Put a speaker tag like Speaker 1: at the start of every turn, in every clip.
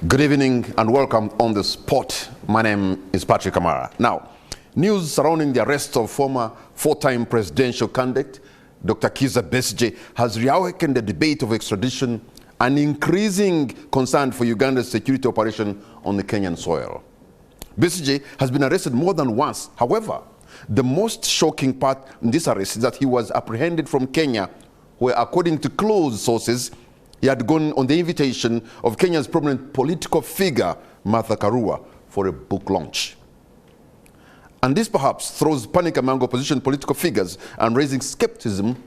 Speaker 1: Good evening and welcome on the spot. My name is Patrick Amara. Now, news surrounding the arrest of former four-time presidential candidate Dr. Kizza Besigye has reawakened the debate of extradition and increasing concern for Uganda's security operation on the Kenyan soil. Besigye has been arrested more than once. However, the most shocking part in this arrest is that he was apprehended from Kenya, where, according to close sources, he had gone on the invitation of Kenya's prominent political figure, Martha Karua, for a book launch. And this perhaps throws panic among opposition political figures and raising skepticism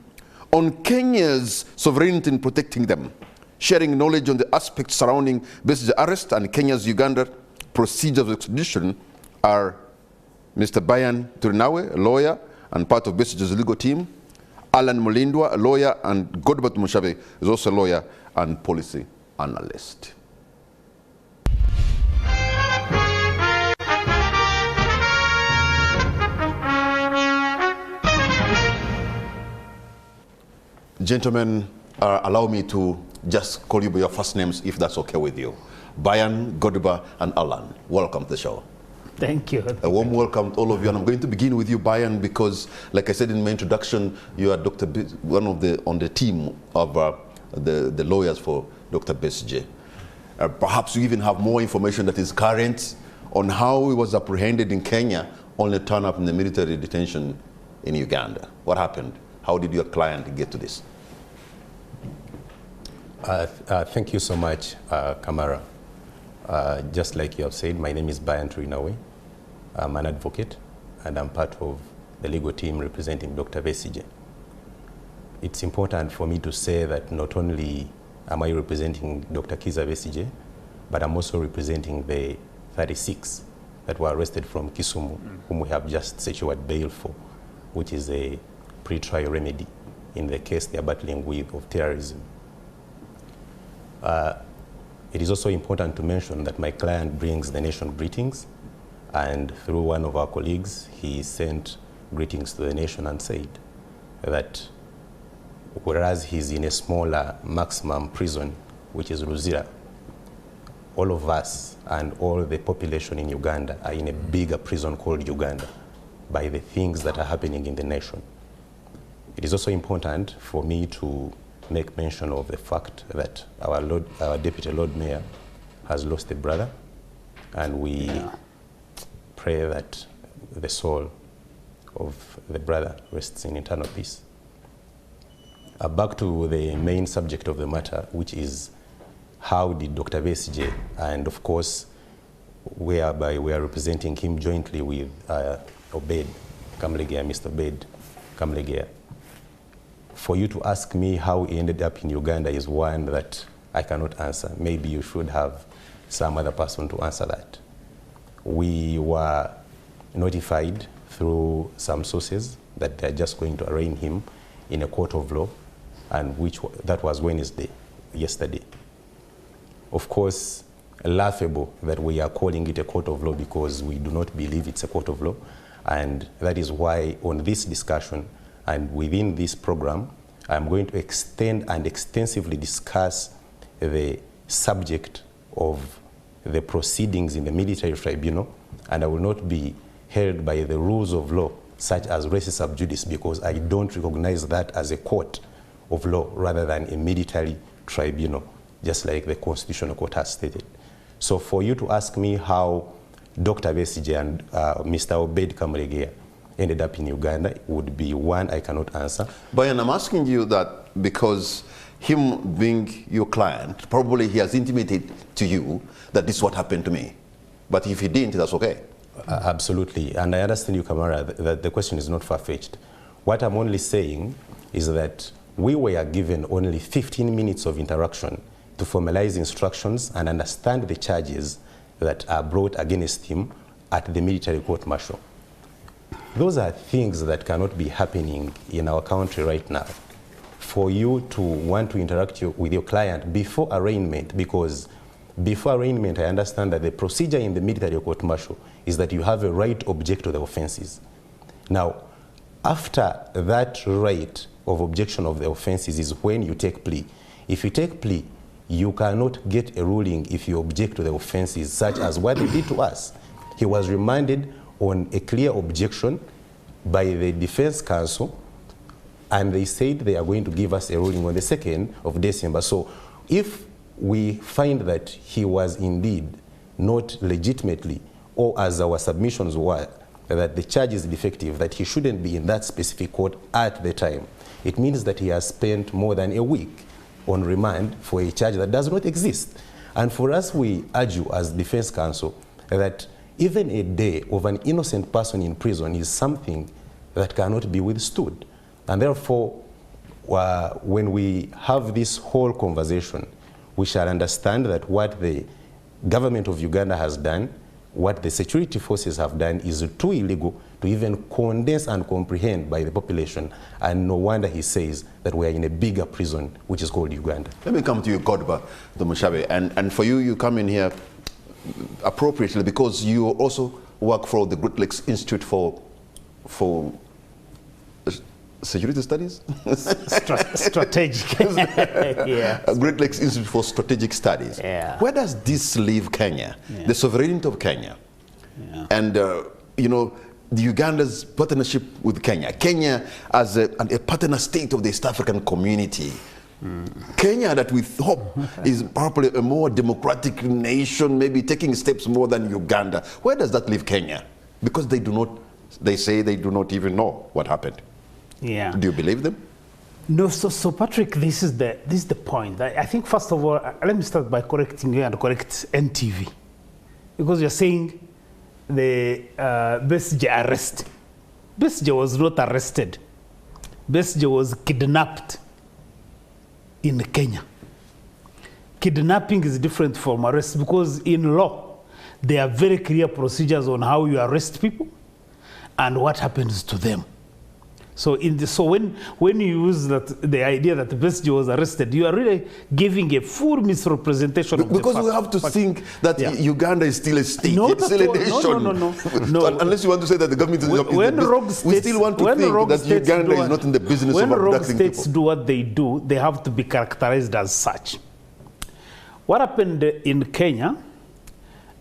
Speaker 1: on Kenya's sovereignty in protecting them. Sharing knowledge on the aspects surrounding Besigye's arrest and Kenya's Uganda procedure of extradition are Mr. Bayan Turinawe, a lawyer and part of Besigye's legal team, Alan Mulindwa, a lawyer, and Godbert Mushabe is also a lawyer and policy analyst. Gentlemen, allow me to just call you by your first names if that's okay with you. Bayan, Godba, and Alan, welcome to the show.
Speaker 2: Thank you.
Speaker 1: A warm welcome to all of you, and I'm going to begin with you, Bayan, because, like I said in my introduction, you are one of the on the team of the lawyers for Dr. Besigye. Perhaps you even have more information that is current on how he was apprehended in Kenya, only turned up in the military detention in Uganda. What happened? How did your client get to this?
Speaker 3: Thank you so much, Kamara. Just like you have said, my name is Bayan Turinawe. I'm an advocate, and I'm part of the legal team representing Dr. Besigye. It's important for me to say that not only am I representing Dr. Kizza Besigye, but I'm also representing the 36 that were arrested from Kisumu, whom we have just secured bail for, which is a pre-trial remedy in the case they are battling with of terrorism. It is also important to mention that my client brings the nation greetings, and through one of our colleagues, he sent greetings to the nation and said that whereas he's in a smaller maximum prison, which is Luzira, all of us and all the population in Uganda are in a bigger prison called Uganda by the things that are happening in the nation. It is also important for me to make mention of the fact that our Deputy Lord Mayor has lost a brother, and we pray that the soul of the brother rests in eternal peace. Back to the main subject of the matter, which is how did Dr. Besigye, and of course, whereby we are representing him jointly with Obed Kamlegea, Mr. Obed Kamlegea. For you to ask me how he ended up in Uganda is one that I cannot answer. Maybe you should have some other person to answer that. We were notified through some sources that they're just going to arraign him in a court of law, and that was Wednesday, yesterday. Of course, laughable that we are calling it a court of law because we do not believe it's a court of law, and that is why on this discussion and within this program, I'm going to extend and extensively discuss the subject of the proceedings in the military tribunal, and I will not be held by the rules of law such as res sub judice, because I don't recognize that as a court of law rather than a military tribunal, just like the Constitutional Court has stated. So for you to ask me how Dr. Besigye and Mr. Obed Kamlegea ended up in Uganda would be one I cannot answer.
Speaker 1: Bayan, I'm asking you that because him being your client, probably he has intimated to you that this is what happened to me. But if he didn't, that's okay.
Speaker 3: Absolutely. And I understand you, Kamara, that the question is not far-fetched. What I'm only saying is that we were given only 15 minutes of interaction to formalize instructions and understand the charges that are brought against him at the military court-martial. Those are things that cannot be happening in our country right now. For you to want to interact with your client before arraignment, because before arraignment, I understand that the procedure in the military court-martial is that you have a right to object to the offenses. Now, after that right of objection of the offenses is when you take plea. If you take plea, you cannot get a ruling if you object to the offenses, such as what they did to us. He was remanded on a clear objection by the Defense Council, and they said they are going to give us a ruling on the 2nd of December. So if we find that he was indeed not legitimately, or as our submissions were, that the charge is defective, that he shouldn't be in that specific court at the time, it means that he has spent more than a week on remand for a charge that does not exist. And for us, we argue as Defense Counsel that even a day of an innocent person in prison is something that cannot be withstood. And therefore, when we have this whole conversation, we shall understand that what the government of Uganda has done, what the security forces have done, is too illegal to even condense and comprehend by the population. And no wonder he says that we are in a bigger prison, which is called Uganda. Let me come to you, Godba Mushabe. And for you, you come in here appropriately because you also work for the Great Lakes Institute for Security Studies?
Speaker 2: Strategic. Yeah.
Speaker 1: Great Lakes Institute for Strategic Studies.
Speaker 2: Yeah.
Speaker 1: Where does this leave Kenya? Yeah. The sovereignty of Kenya. Yeah. And, you know, the Uganda's partnership with Kenya. Kenya as a partner state of the East African community. Kenya that we hope is probably a more democratic nation, maybe taking steps more than Uganda. Where does that leave Kenya? Because they do not, they say they do not even know what happened.
Speaker 2: Yeah.
Speaker 1: Do you believe them?
Speaker 2: No, so Patrick, this is the point. I think first of all, let me start by correcting you and correct NTV. Because you're saying the Besigye arrest. Besigye was not arrested. Besigye was kidnapped in Kenya. Kidnapping is different from arrest because in law, there are very clear procedures on how you arrest people and what happens to them. So when you use the idea that Besigye was arrested, you are really giving a full misrepresentation of
Speaker 1: because
Speaker 2: the
Speaker 1: we have to think that Uganda is still a state, it's still a nation.
Speaker 2: No.
Speaker 1: Unless you want to say that the government is not in the business. We still want to think that Uganda is not in the business of abducting people.
Speaker 2: When rogue states do what they do, they have to be characterized as such. What happened in Kenya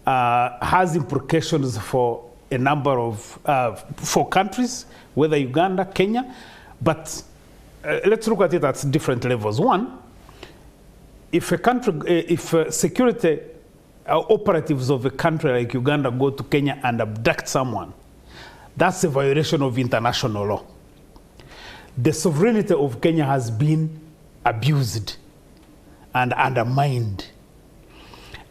Speaker 2: has implications for a number of for countries, whether Uganda, Kenya, but let's look at it at different levels. One, if a country, if security operatives of a country like Uganda go to Kenya and abduct someone, that's a violation of international law. The sovereignty of Kenya has been abused and undermined,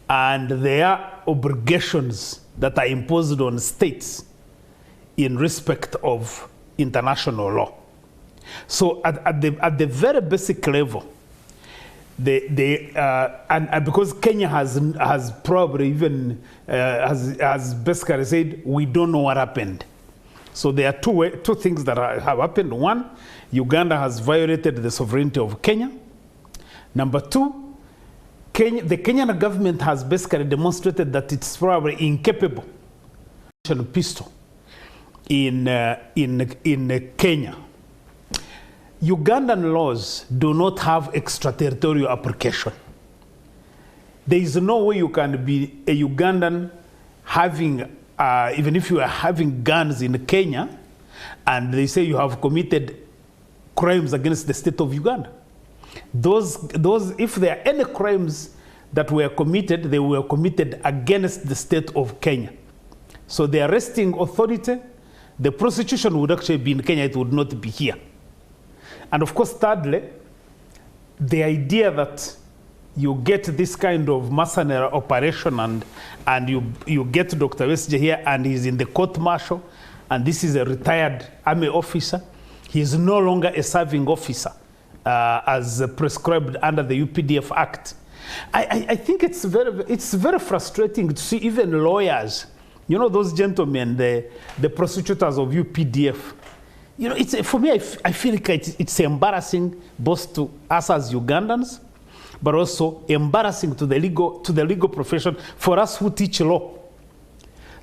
Speaker 2: and there are obligations that are imposed on states in respect of international law. So at the very basic level, and because Kenya has probably even has basically said we don't know what happened. So there are two things that have happened. One, Uganda has violated the sovereignty of Kenya. Number two, the Kenyan government has basically demonstrated that it's probably incapable of pistol in Kenya. Ugandan laws do not have extraterritorial application. There is no way you can be a Ugandan having, even if you are having guns in Kenya, and they say you have committed crimes against the state of Uganda. Those, if there are any crimes that were committed, they were committed against the state of Kenya. So the arresting authority, the prosecution would actually be in Kenya, it would not be here. And of course, thirdly, the idea that you get this kind of mercenary operation and you get Dr. Besigye here and he's in the court martial, and this is a retired army officer. He is no longer a serving officer as prescribed under the UPDF Act. I think it's very frustrating to see even lawyers, you know, those gentlemen, the prosecutors of UPDF. You know, for me, I feel like it's embarrassing both to us as Ugandans, but also embarrassing to the legal profession for us who teach law.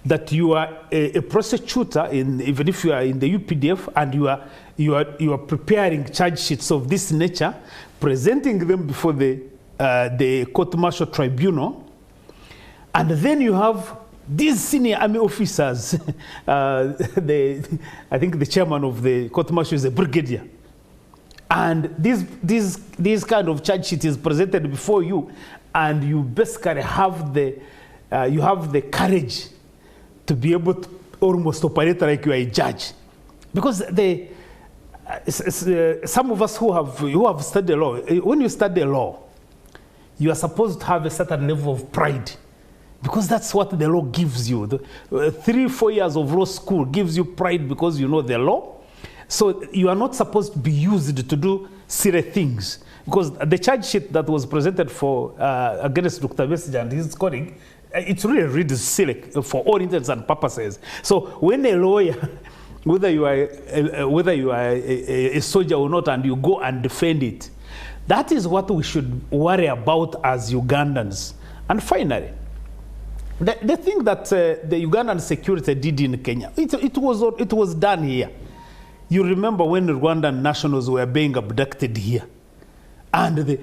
Speaker 2: That you are a prosecutor, even if you are in the UPDF, and you are preparing charge sheets of this nature, presenting them before the the court-martial tribunal, and then you have these senior army officers. I think the chairman of the court-martial is a brigadier. And this kind of charge sheet is presented before you, and you basically have the courage to be able to almost operate like you are a judge. Because some of us who have studied law, when you study law, you are supposed to have a certain level of pride, because that's what the law gives you. 3-4 years of law school gives you pride because you know the law. So you are not supposed to be used to do silly things. Because the charge sheet that was presented for against Dr. Besigye and his colleague, it's really silly for all intents and purposes. So when a lawyer, whether you are a soldier or not, and you go and defend it, that is what we should worry about as Ugandans. And finally, the thing that the Ugandan security did in Kenya, it was done here. You remember when the Rwandan nationals were being abducted here, and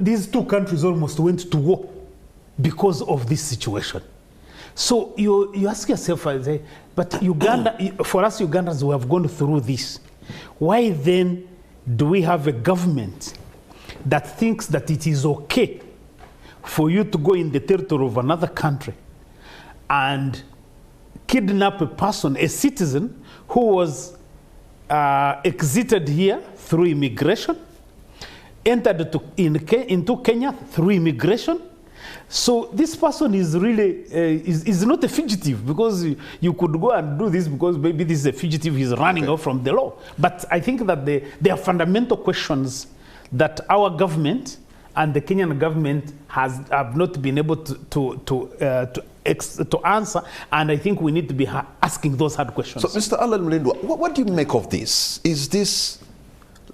Speaker 2: these two countries almost went to war because of this situation. So you ask yourself, but Uganda, for us Ugandans who have gone through this, why then do we have a government that thinks that it is okay for you to go in the territory of another country and kidnap a person, a citizen who was exited here through immigration, entered into Kenya through immigration? So this person is really is not a fugitive, because you could go and do this because maybe this is a fugitive, he's running off from the law. But I think that there are fundamental questions that our government and the Kenyan government have not been able to answer, and I think we need to be asking those hard questions.
Speaker 1: So, Mr. Alan Mlindwa, what do you make of this? Is this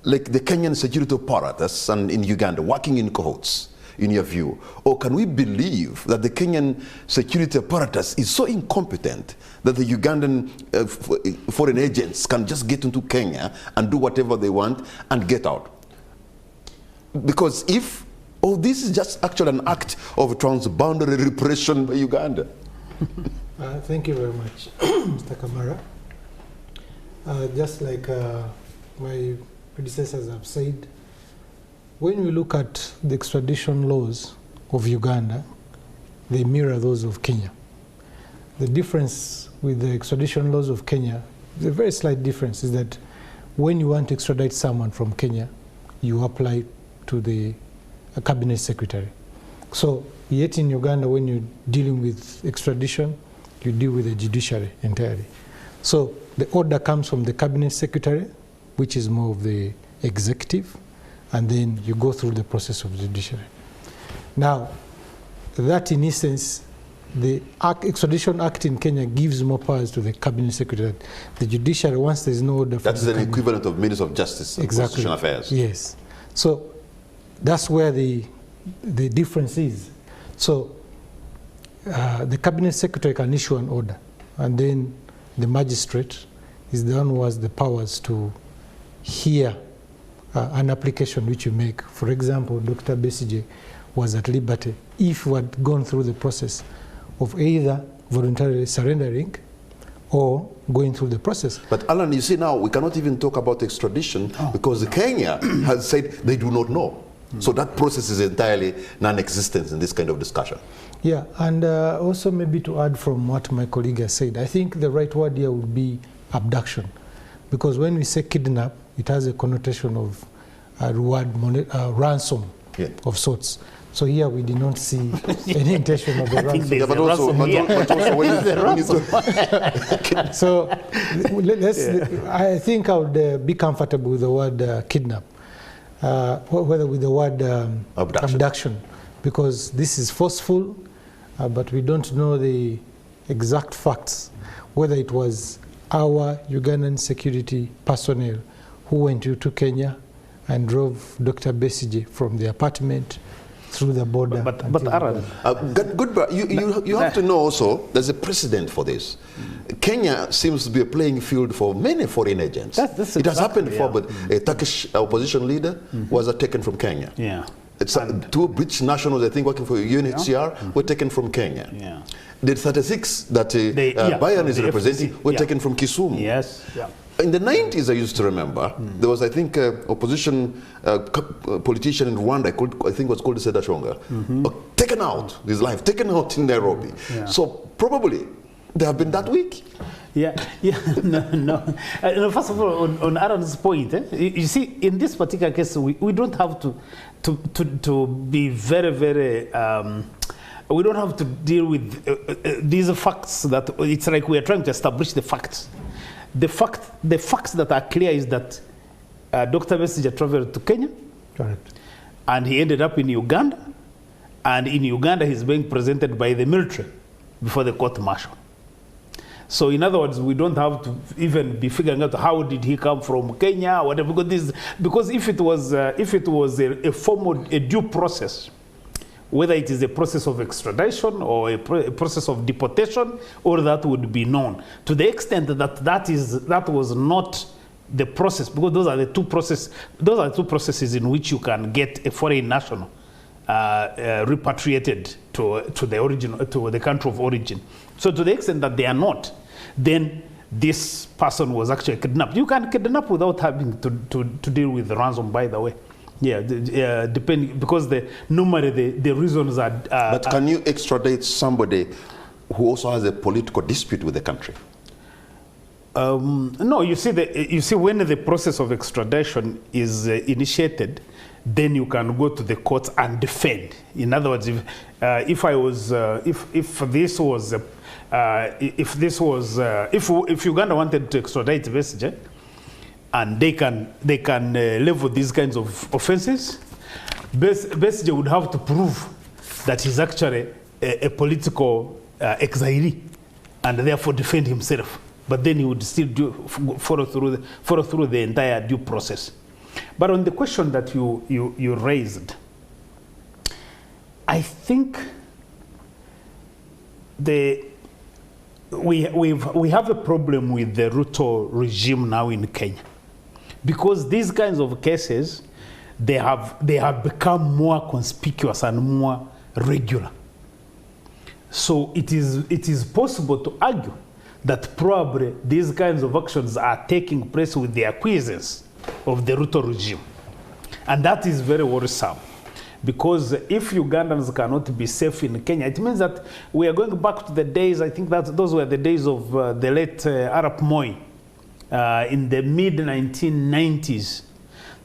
Speaker 1: like the Kenyan security apparatus and in Uganda working in cohorts, in your view? Or can we believe that the Kenyan security apparatus is so incompetent that the Ugandan foreign agents can just get into Kenya and do whatever they want and get out? Because if this is just actually an act of transboundary repression by Uganda.
Speaker 4: Thank you very much, Mr. Kamara. Just like my predecessors have said, when we look at the extradition laws of Uganda, they mirror those of Kenya. The difference with the extradition laws of Kenya, the very slight difference, is that when you want to extradite someone from Kenya, you apply to the cabinet secretary. So yet in Uganda, when you're dealing with extradition, you deal with the judiciary entirely. So the order comes from the cabinet secretary, which is more of the executive, and then you go through the process of judiciary. Now, that in essence, the Extradition Act in Kenya gives more powers to the cabinet secretary. The judiciary, once there's no order from
Speaker 1: That's the equivalent of Minister of Justice and Constitutional Affairs.
Speaker 4: Yes. So that's where the difference is. So the cabinet secretary can issue an order, and then the magistrate is the one who has the powers to hear an application which you make. For example, Dr. Besigye was at liberty if we had gone through the process of either voluntarily surrendering or going through the process.
Speaker 1: But Alan, you see now, we cannot even talk about extradition because Kenya has said they do not know. So that process is entirely non-existent in this kind of discussion.
Speaker 4: Yeah, and also maybe to add from what my colleague has said, I think the right word here would be abduction. Because when we say kidnap, it has a connotation of ransom of sorts. So here we did not see any intention of a ransom.
Speaker 1: Yeah, but also when you
Speaker 4: so I think I would be comfortable with the word kidnap, whether with the word abduction, because this is forceful, but we don't know the exact facts, whether it was our Ugandan security personnel who went to Kenya and drove Dr. Besigye from the apartment through the border.
Speaker 2: But Aaron,
Speaker 1: you have to know also there's a precedent for this. Kenya seems to be a playing field for many foreign agents. It has happened before, but a Turkish opposition leader was taken from Kenya.
Speaker 2: Yeah.
Speaker 1: Two British nationals, I think, working for UNHCR were taken from Kenya.
Speaker 2: Yeah.
Speaker 1: The 36 that Bayern is representing were taken from Kisumu.
Speaker 2: Yes. Yeah.
Speaker 1: In the 90s, I used to remember, there was, I think, opposition politician in Rwanda, I think was called Seda Shonga, taken out, his life, taken out in Nairobi. Yeah. So probably they have been that weak.
Speaker 2: Yeah, no. First of all, on Aaron's point, you see, in this particular case, we don't have to be very, very... we don't have to deal with these facts that it's like we are trying to establish the facts. The facts that are clear is that Dr. Besigye traveled to Kenya.
Speaker 4: Correct.
Speaker 2: And he ended up in Uganda. And in Uganda, he's being presented by the military before the court martial. So in other words, we don't have to even be figuring out how did he come from Kenya or whatever. Because if it was a formal, a due process, whether it is a process of extradition or a process of deportation, or that would be known. To the extent that that was not the process, because those are the two processes in which you can get a foreign national repatriated to the country of origin. So to the extent that they are not, then this person was actually kidnapped. You can kidnap without having to deal with the ransom, by the way. Yeah, depending, because normally the reasons are...
Speaker 1: but can you extradite somebody who also has a political dispute with the country?
Speaker 2: No, you see, when the process of extradition is initiated, then you can go to the courts and defend. In other words, if Uganda wanted to extradite Besigye, and they can level these kinds of offenses, Besigye would have to prove that he's actually a political exilee, and therefore defend himself. But then he would still follow through the entire due process. But on the question that you raised, I think we have a problem with the Ruto regime now in Kenya, because these kinds of cases, they have become more conspicuous and more regular. So it is possible to argue that probably these kinds of actions are taking place with the acquiescence of the Ruto regime. And that is very worrisome, because if Ugandans cannot be safe in Kenya, it means that we are going back to the days, I think that those were the days of the late Arap Moi in the mid-1990s.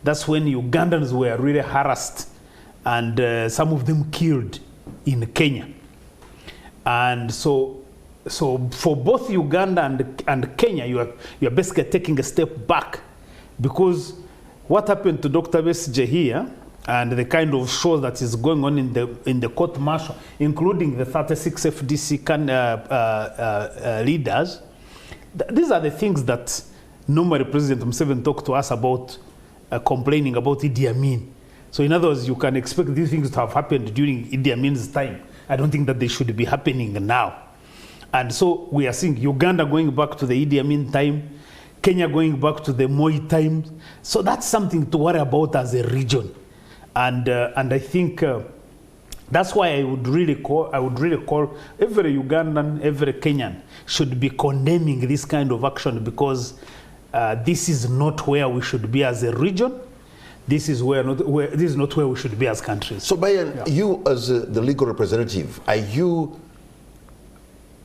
Speaker 2: That's when Ugandans were really harassed and some of them killed in Kenya. And so for both Uganda and Kenya, you are basically taking a step back, because what happened to Dr. Besigye here and the kind of show that is going on in the court martial, including the 36 FDC leaders, these are the things that normally President Museveni talked to us about, complaining about Idi Amin. So in other words, you can expect these things to have happened during Idi Amin's time. I don't think that they should be happening now. And so we are seeing Uganda going back to the Idi Amin time, Kenya going back to the Moi times. So that's something to worry about as a region. And I think that's why I would really call every Ugandan, every Kenyan should be condemning this kind of action, because this is not where we should be as a region. This is not where we should be as countries.
Speaker 1: So Bayan, you as the legal representative, are you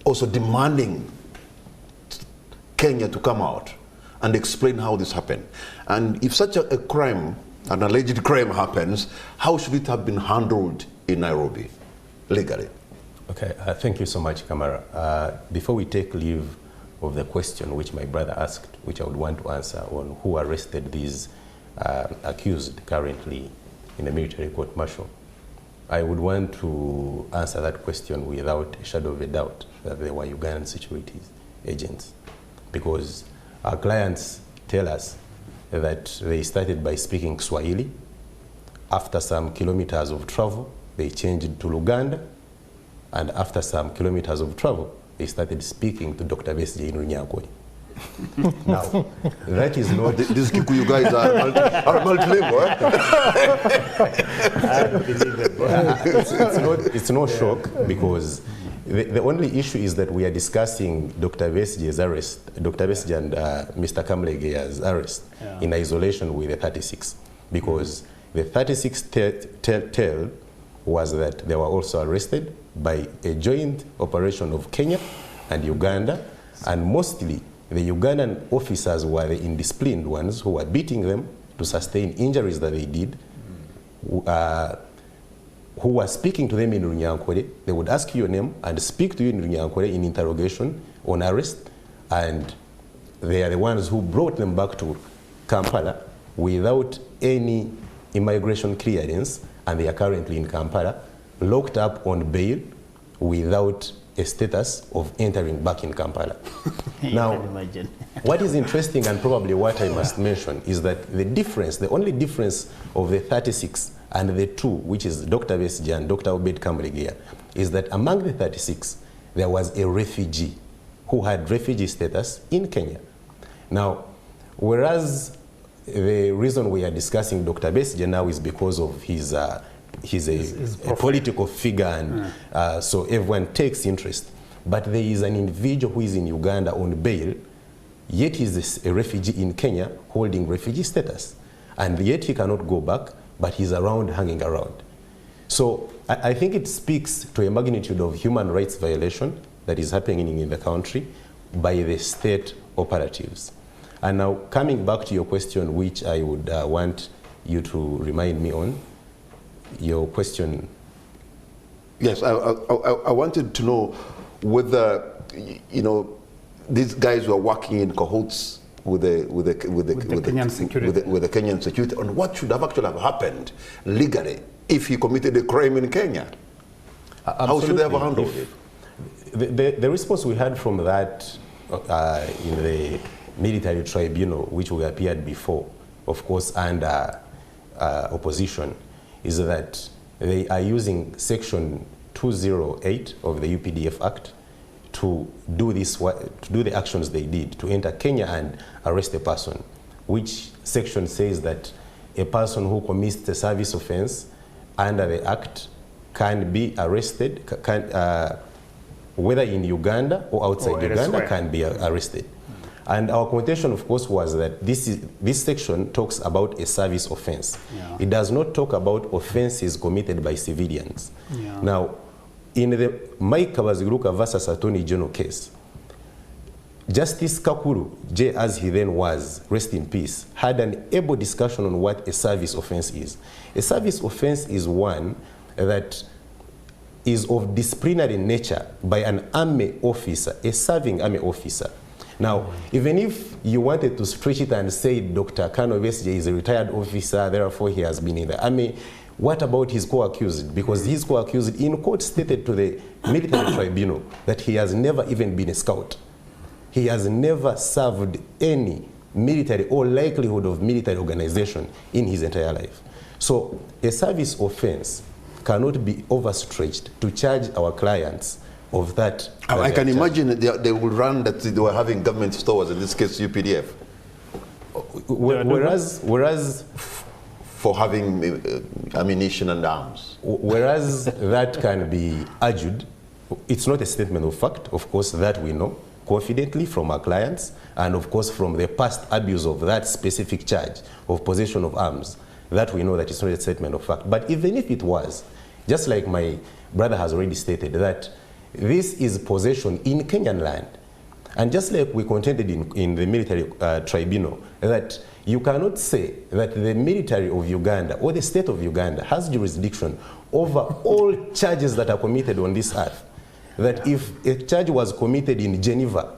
Speaker 1: also demanding Kenya to come out and explain how this happened? And if such a crime, an alleged crime happens, how should it have been handled in Nairobi, legally?
Speaker 3: Okay, thank you so much, Kamara. Before we take leave of the question which my brother asked, which I would want to answer on who arrested these accused currently in the military court martial, I would want to answer that question without a shadow of a doubt that they were Ugandan security agents, because our clients tell us that they started by speaking Swahili. After some kilometers of travel, they changed to Luganda, and after some kilometers of travel, they started speaking to Dr. Besigye in Runyankore. Now, that is not...
Speaker 1: These Kikuyu guys are multi-level,
Speaker 3: it's no shock, because the only issue is that we are discussing Dr. Besigye's arrest, Dr. Besigye and Mr. Kamulegeya's arrest in isolation with the 36, because the 36 tale was that they were also arrested by a joint operation of Kenya and Uganda, and mostly the Ugandan officers were the indisciplined ones who were beating them to sustain injuries that they did, who were speaking to them in Runyankore. They would ask you your name and speak to you in Runyankore in interrogation on arrest, and they are the ones who brought them back to Kampala without any immigration clearance, and they are currently in Kampala, locked up on bail without a status of entering back in Kampala. Now, what is interesting, and probably what I must mention, is that the difference, the only difference of the 36 and the 2, which is Dr. Besigye and Dr. Obed Kamulegeya, is that among the 36, there was a refugee who had refugee status in Kenya. Now, whereas the reason we are discussing Dr. Besigye now is because of he's a political figure, and so everyone takes interest. But there is an individual who is in Uganda on bail, yet he's a refugee in Kenya holding refugee status. And yet he cannot go back, but he's around, hanging around. So I think it speaks to a magnitude of human rights violation that is happening in the country by the state operatives. And now, coming back to your question, which I would want you to remind me on, your question.
Speaker 1: Yes, I wanted to know whether, you know, these guys were working in cahoots with the
Speaker 2: Kenyan security.
Speaker 1: With the Kenyan security, on what should have actually have happened legally if he committed a crime in Kenya. How should they have handled it?
Speaker 3: The response we had from that in the military tribunal, which we appeared before, of course, under opposition, is that they are using Section 208 of the UPDF Act to do the actions they did, to enter Kenya and arrest a person, which section says that a person who commits a service offense under the Act can be arrested, whether in Uganda or outside Uganda, can be arrested. And our contention, of course, was that this section talks about a service offense. Yeah. It does not talk about offenses committed by civilians. Yeah. Now, in the Mike Kabaziguruka versus Attorney General case, Justice Kakuru, J as he then was, rest in peace, had an able discussion on what a service offense is. A service offense is one that is of disciplinary nature by an army officer, a serving army officer. Now, even if you wanted to stretch it and say Dr. Kano Besigye is a retired officer, therefore he has been in the army, what about his co-accused? Because his co-accused in court stated to the military tribunal that he has never even been a scout. He has never served any military or likelihood of military organization in his entire life. So a service offense cannot be overstretched to charge our clients of that.
Speaker 1: I can imagine they will run that they were having government stores, in this case UPDF.
Speaker 3: Whereas
Speaker 1: for having ammunition and arms.
Speaker 3: Whereas that can be argued, it's not a statement of fact, of course, that we know confidently from our clients, and of course from the past abuse of that specific charge of possession of arms, that we know that it's not a statement of fact. But even if it was, just like my brother has already stated, that this is possession in Kenyan land. And just like we contended in the military tribunal, that you cannot say that the military of Uganda or the state of Uganda has jurisdiction over all charges that are committed on this earth. That if a charge was committed in Geneva,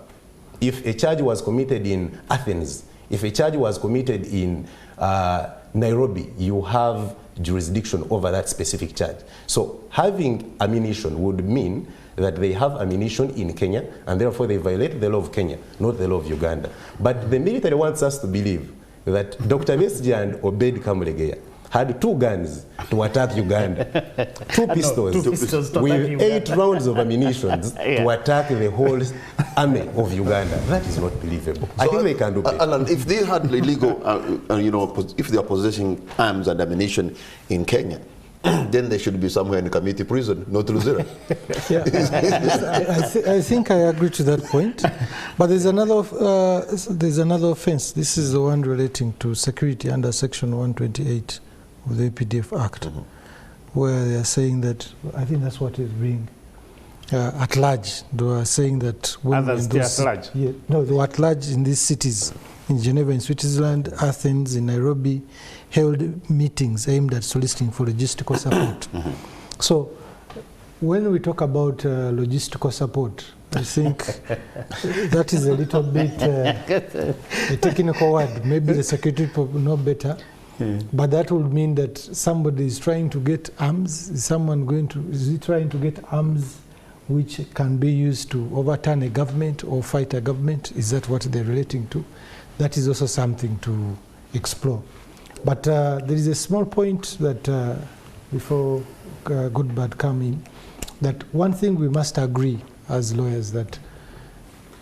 Speaker 3: if a charge was committed in Athens, if a charge was committed in Nairobi, you have jurisdiction over that specific charge. So having ammunition would mean that they have ammunition in Kenya, and therefore they violate the law of Kenya, not the law of Uganda. But the military wants us to believe that Dr. Besigye and Obed Kamulegeya had 2 guns to attack Uganda, 2 pistols, with 8 rounds of ammunition to attack the whole army of Uganda. That is not believable. I think they can do better.
Speaker 1: Alan, if they had illegal, if they are possessing arms and ammunition in Kenya, then they should be somewhere in a community prison, not Luzira.
Speaker 4: Yeah, I think I agree to that point. But there's another offense. This is the one relating to security under Section 128 of the APDF Act, where they are saying that, I think that's what is being at large. They are saying that when
Speaker 2: others at large.
Speaker 4: Yeah, no, they were at large in these cities, in Geneva, in Switzerland, Athens, in Nairobi, held meetings aimed at soliciting for logistical support. So when we talk about logistical support, I think that is a little bit a technical word. Maybe the security people know better. But that would mean that somebody is trying to get arms. Is he trying to get arms which can be used to overturn a government or fight a government? Is that what they're relating to? That is also something to explore. But there is a small point that before good bad come in, that one thing we must agree as lawyers, that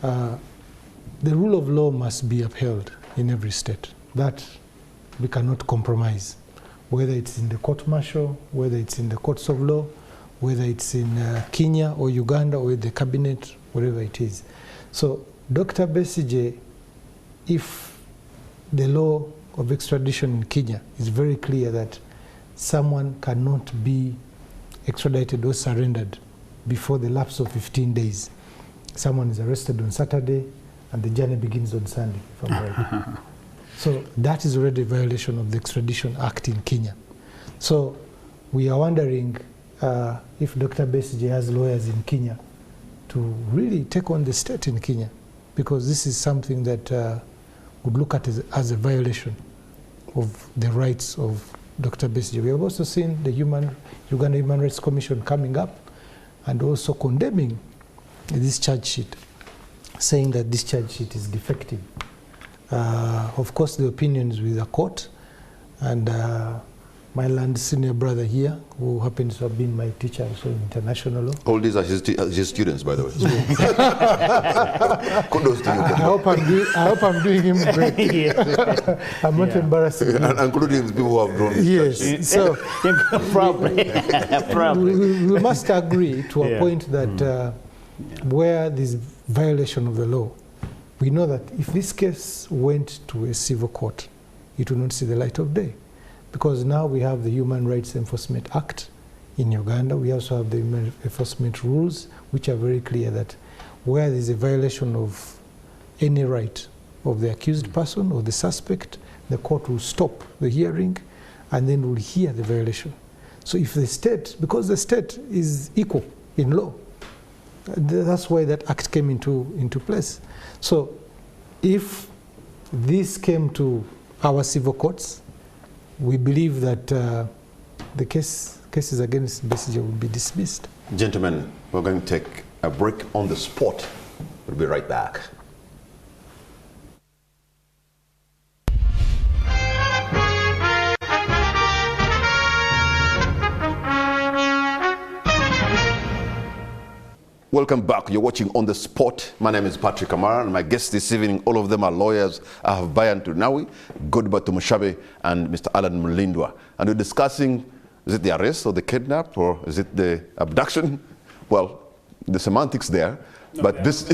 Speaker 4: the rule of law must be upheld in every state. That we cannot compromise, whether it's in the court martial, whether it's in the courts of law, whether it's in Kenya or Uganda or the cabinet, whatever it is. So Dr. Besigye, if the law of extradition in Kenya is very clear that someone cannot be extradited or surrendered before the lapse of 15 days. Someone is arrested on Saturday and the journey begins on Sunday, if I'm right. So that is already a violation of the Extradition Act in Kenya. So we are wondering if Dr. Besigye has lawyers in Kenya to really take on the state in Kenya, because this is something that would look at as a violation of the rights of Dr. Besigye. We have also seen the Uganda Human Rights Commission coming up and also condemning this charge sheet, saying that this charge sheet is defective. Of course, the opinion is with the court, and my land senior brother here, who happens to have been my teacher also in international law.
Speaker 1: All these are his students, by the way. Kudos to you.
Speaker 4: I hope I'm doing him great. I'm not embarrassing him.
Speaker 1: And including the people who have grown.
Speaker 4: Yes. So
Speaker 2: Probably.
Speaker 4: we must agree to a point that where there's violation of the law, we know that if this case went to a civil court, it will not see the light of day. Because now we have the Human Rights Enforcement Act in Uganda. We also have the Human Enforcement Rules, which are very clear that where there is a violation of any right of the accused person or the suspect, the court will stop the hearing and then will hear the violation. So if the state, because the state is equal in law, that's why that act came into place. So if this came to our civil courts, we believe that the cases against Besigye will be dismissed.
Speaker 1: Gentlemen, we're going to take a break on the spot. We'll be right back. Welcome back. You're watching On the Spot. My name is Patrick Amara, and my guests this evening, all of them are lawyers. I have Bayan Tunawi, Godba Tumushabe, and Mr. Alan Mulindwa. And we're discussing, is it the arrest or the kidnap, or is it the abduction? Well, the semantics there, no, but this...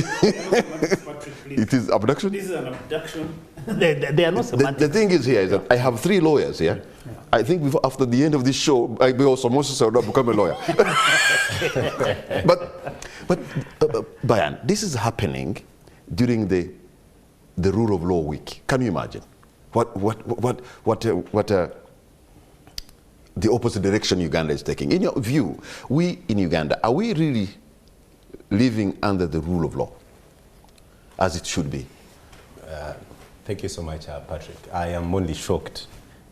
Speaker 1: It is abduction?
Speaker 2: This is an abduction. They are not semantics.
Speaker 1: The thing is here is that I have 3 lawyers here. Yeah. I think before, after the end of this show, I will also become a lawyer. But Bayan, this is happening during the rule of law week. Can you imagine what the opposite direction Uganda is taking? In your view, we in Uganda, are we really living under the rule of law as it should be?
Speaker 3: Thank you so much, Patrick. I am only shocked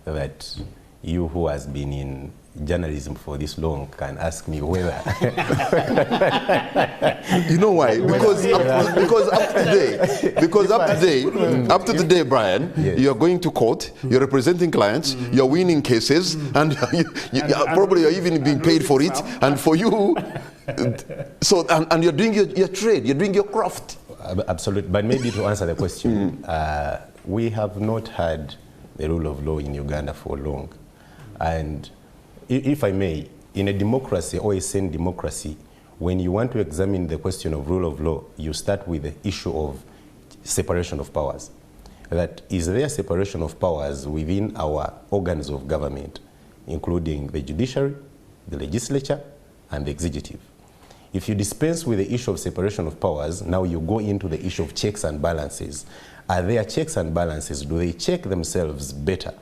Speaker 3: that you, who has been in journalism for this long, can ask me whether.
Speaker 1: You know why? Because up to today, Brian, yes, you are going to court, you're representing clients, you're winning cases, and probably you're even being paid for it. And for you, so and you're doing your trade, you're doing your craft.
Speaker 3: Absolutely. But maybe to answer the question, we have not had the rule of law in Uganda for long. And if I may, in a democracy or a sane democracy, when you want to examine the question of rule of law, you start with the issue of separation of powers. That is there separation of powers within our organs of government, including the judiciary, the legislature, and the executive. If you dispense with the issue of separation of powers, now you go into the issue of checks and balances. Are there checks and balances? Do they check themselves better?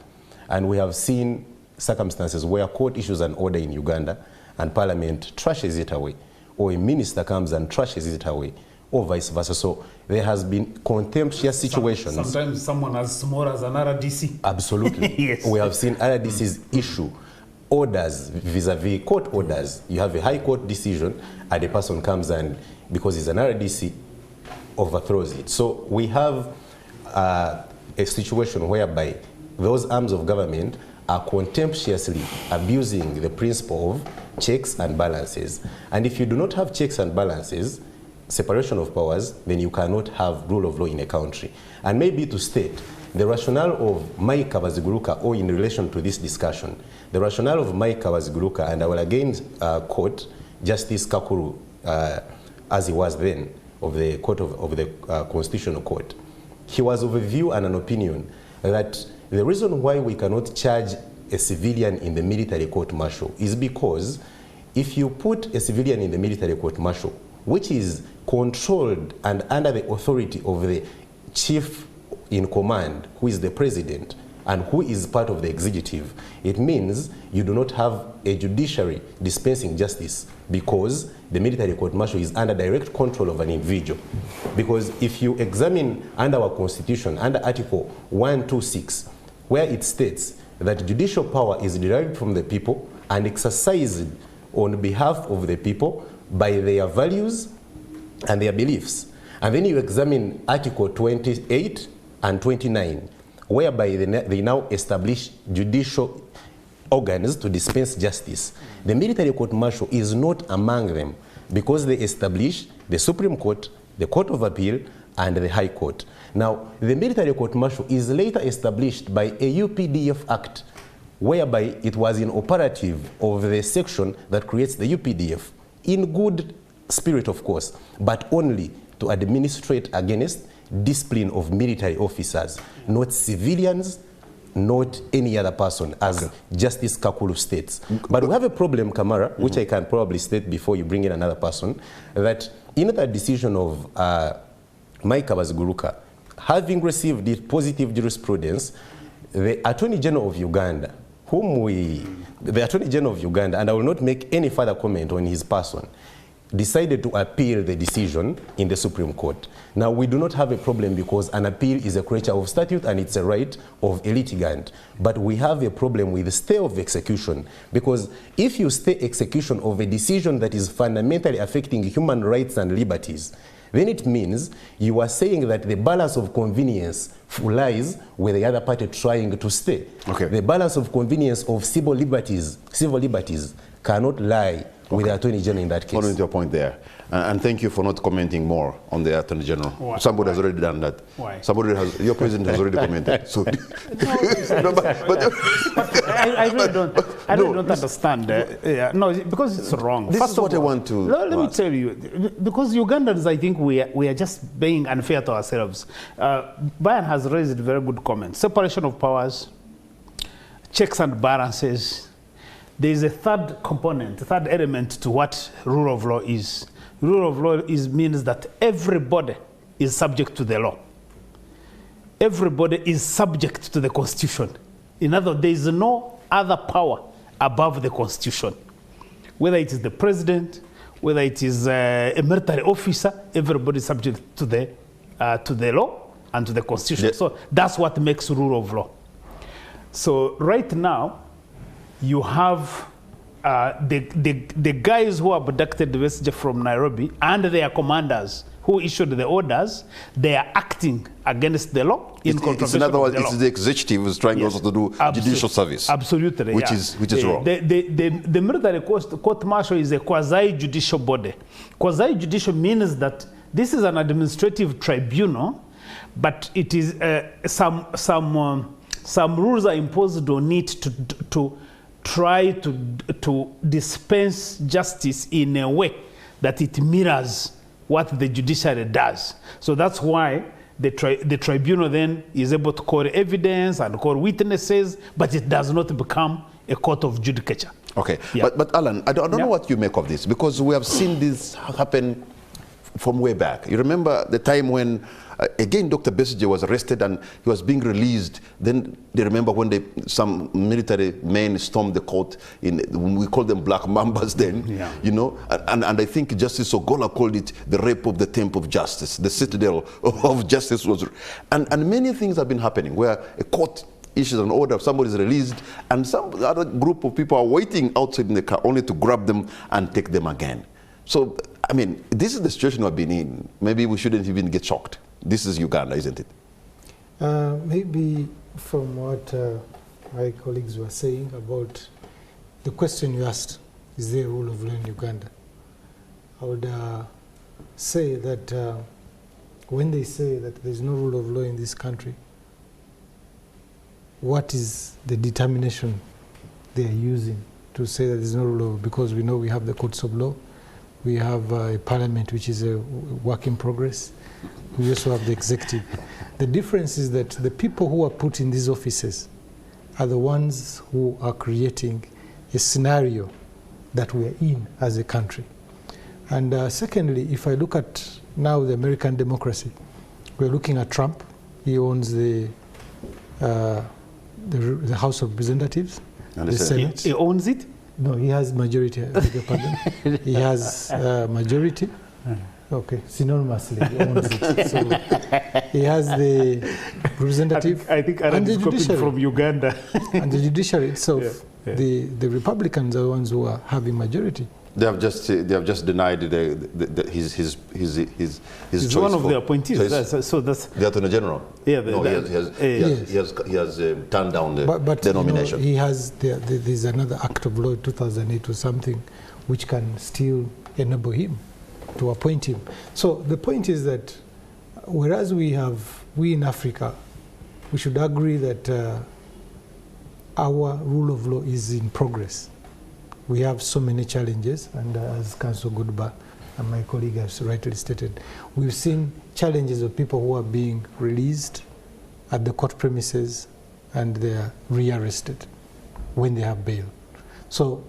Speaker 3: And we have seen circumstances where court issues an order in Uganda and parliament trashes it away, or a minister comes and trashes it away, or vice versa. So there has been contemptuous situations.
Speaker 2: Sometimes someone as small as an RDC.
Speaker 3: Absolutely.
Speaker 2: Yes.
Speaker 3: We have seen RDCs issue orders vis-a-vis court orders. You have a high court decision and the person comes and, because he's an RDC, overthrows it. So we have a situation whereby those arms of government are contemptuously abusing the principle of checks and balances. And if you do not have checks and balances, separation of powers, then you cannot have rule of law in a country. And maybe to state, the rationale of Kizza Besigye, or in relation to this discussion, the rationale of Kizza Besigye, and I will again quote Justice Kakuru, as he was then, of the court of the Constitutional Court. He was of a view and an opinion that the reason why we cannot charge a civilian in the military court-martial is because if you put a civilian in the military court-martial, which is controlled and under the authority of the chief in command, who is the president, and who is part of the executive, it means you do not have a judiciary dispensing justice because the military court-martial is under direct control of an individual. Because if you examine under our constitution, under Article 126, where it states that judicial power is derived from the people and exercised on behalf of the people by their values and their beliefs. And then you examine Article 28 and 29, whereby they now establish judicial organs to dispense justice. The military court-martial is not among them because they establish the Supreme Court, the Court of Appeal, and the High Court. Now, the military court-martial is later established by a UPDF Act, whereby it was in operative of the section that creates the UPDF, in good spirit, of course, but only to administrate against discipline of military officers, not civilians, not any other person, as Justice Kakuru states. But we have a problem, Kamara, which I can probably state before you bring in another person, that in the decision of Kizza Besigye, having received the positive jurisprudence, the Attorney General of Uganda, the Attorney General of Uganda, and I will not make any further comment on his person, decided to appeal the decision in the Supreme Court. Now, we do not have a problem because an appeal is a creature of statute and it's a right of a litigant. But we have a problem with the stay of execution, because if you stay execution of a decision that is fundamentally affecting human rights and liberties, then it means you are saying that the balance of convenience lies with the other party trying to stay. Okay. The balance of convenience of civil liberties cannot lie with the Attorney General in that case. Following
Speaker 1: your point there. And thank you for not commenting more on the Attorney General. Why? Somebody has already done that. Why? Your president has already commented. So
Speaker 2: I really don't understand. No, because it's wrong.
Speaker 1: This is what I want to...
Speaker 2: Let me tell you, because Ugandans, I think we are just being unfair to ourselves. Brian has raised very good comments. Separation of powers, checks and balances. There is a third component, a third element to what rule of law is. Rule of law means that everybody is subject to the law. Everybody is subject to the Constitution. In other words, there is no other power above the Constitution. Whether it is the president, whether it is a military officer, everybody is subject to the law and to the Constitution. So that's what makes rule of law. So right now, you have the guys who abducted Besigye from Nairobi and their commanders who issued the orders. They are acting against the law in contravention of the law. In other words,
Speaker 1: it's the executive who is trying also to do judicial service.
Speaker 2: Absolutely,
Speaker 1: which is wrong.
Speaker 2: The military court-martial is a quasi-judicial body. Quasi-judicial means that this is an administrative tribunal, but it is some rules are imposed on it to try to dispense justice in a way that it mirrors what the judiciary does. So that's why the tribunal then is able to call evidence and call witnesses, but it does not become a court of judicature.
Speaker 1: Okay, yeah. but Alan, I don't know what you make of this, because we have seen this happen from way back. You remember the time when, again, Dr. Besigye was arrested and he was being released. Then they remember when some military men stormed the court. We called them black mambas then, you know. And I think Justice Ogola called it the rape of the temple of justice. The citadel of justice was. And many things have been happening where a court issues an order, somebody is released, and some other group of people are waiting outside in the car only to grab them and take them again. So, I mean, this is the situation we've been in. Maybe we shouldn't even get shocked. This is Uganda, isn't it?
Speaker 4: Maybe from what my colleagues were saying about the question you asked, is there a rule of law in Uganda? I would say that when they say that there's no rule of law in this country, what is the determination they are using to say that there's no rule of law? Because we know we have the courts of law, we have a parliament which is a work in progress, we also have the executive. The difference is that the people who are put in these offices are the ones who are creating a scenario that we are in as a country. And secondly, if I look at now the American democracy, we're looking at Trump. He owns the House of Representatives, the Senate.
Speaker 2: He owns it?
Speaker 4: No, he has majority, I beg your pardon. He has majority. Okay, synonymously, he owns it. So he has the representative
Speaker 2: I think
Speaker 4: and the judiciary
Speaker 2: from Uganda.
Speaker 4: And the judiciary itself. The Republicans are the ones who are having majority.
Speaker 1: They have just denied his
Speaker 2: He's
Speaker 1: choice.
Speaker 2: One of the appointees. That's
Speaker 1: the Attorney General.
Speaker 2: Yeah,
Speaker 1: no, he has turned down the nomination.
Speaker 4: You know, there's another act of law, 2008 or something, which can still enable him to appoint him. So the point is that whereas we in Africa, we should agree that our rule of law is in progress. We have so many challenges, and as Councillor Goodbar and my colleague has rightly stated, we've seen challenges of people who are being released at the court premises and they are rearrested when they have bail. So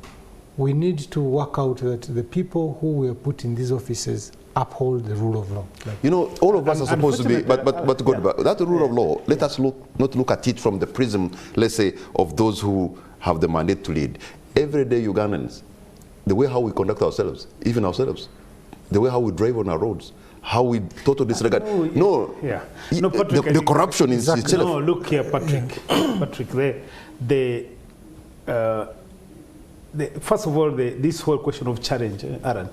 Speaker 4: we need to work out that the people who were put in these offices uphold the rule of law.
Speaker 1: You know, all of us are supposed to be, but Goodbar, that rule of law, let us not look at it from the prism, let's say, of those who have the mandate to lead. Everyday Ugandans, the way how we conduct ourselves, even ourselves, the way how we drive on our roads, how we totally disregard.
Speaker 2: Patrick,
Speaker 1: the corruption is itself.
Speaker 2: No, look here, Patrick. Patrick, first of all, this whole question of challenge, Aaron,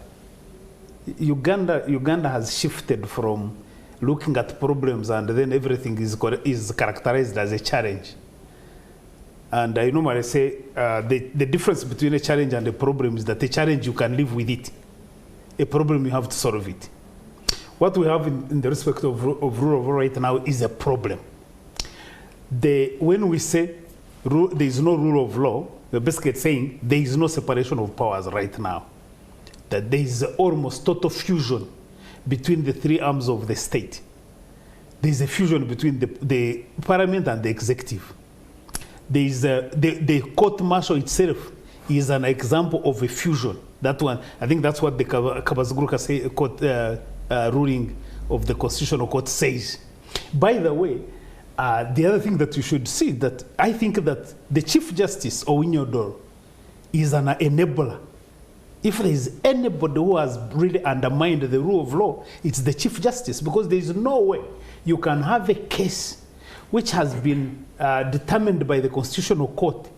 Speaker 2: Uganda has shifted from looking at problems and then everything is characterized as a challenge. And I normally say the difference between a challenge and a problem is that a challenge you can live with it. A problem you have to solve it. What we have in the respect of rule of law right now is a problem. When we say there is no rule of law, we're basically saying there is no separation of powers right now. That there is almost total fusion between the three arms of the state. There is a fusion between the parliament and the executive. There is the court-martial itself is an example of a fusion. That one, I think that's what the Kabazguruka court ruling of the Constitutional Court says. By the way, the other thing that you should see that I think that the Chief Justice Owinyo-Doro is an enabler. If there is anybody who has really undermined the rule of law, it's the Chief Justice, because there is no way you can have a case which has been determined by the Constitutional Court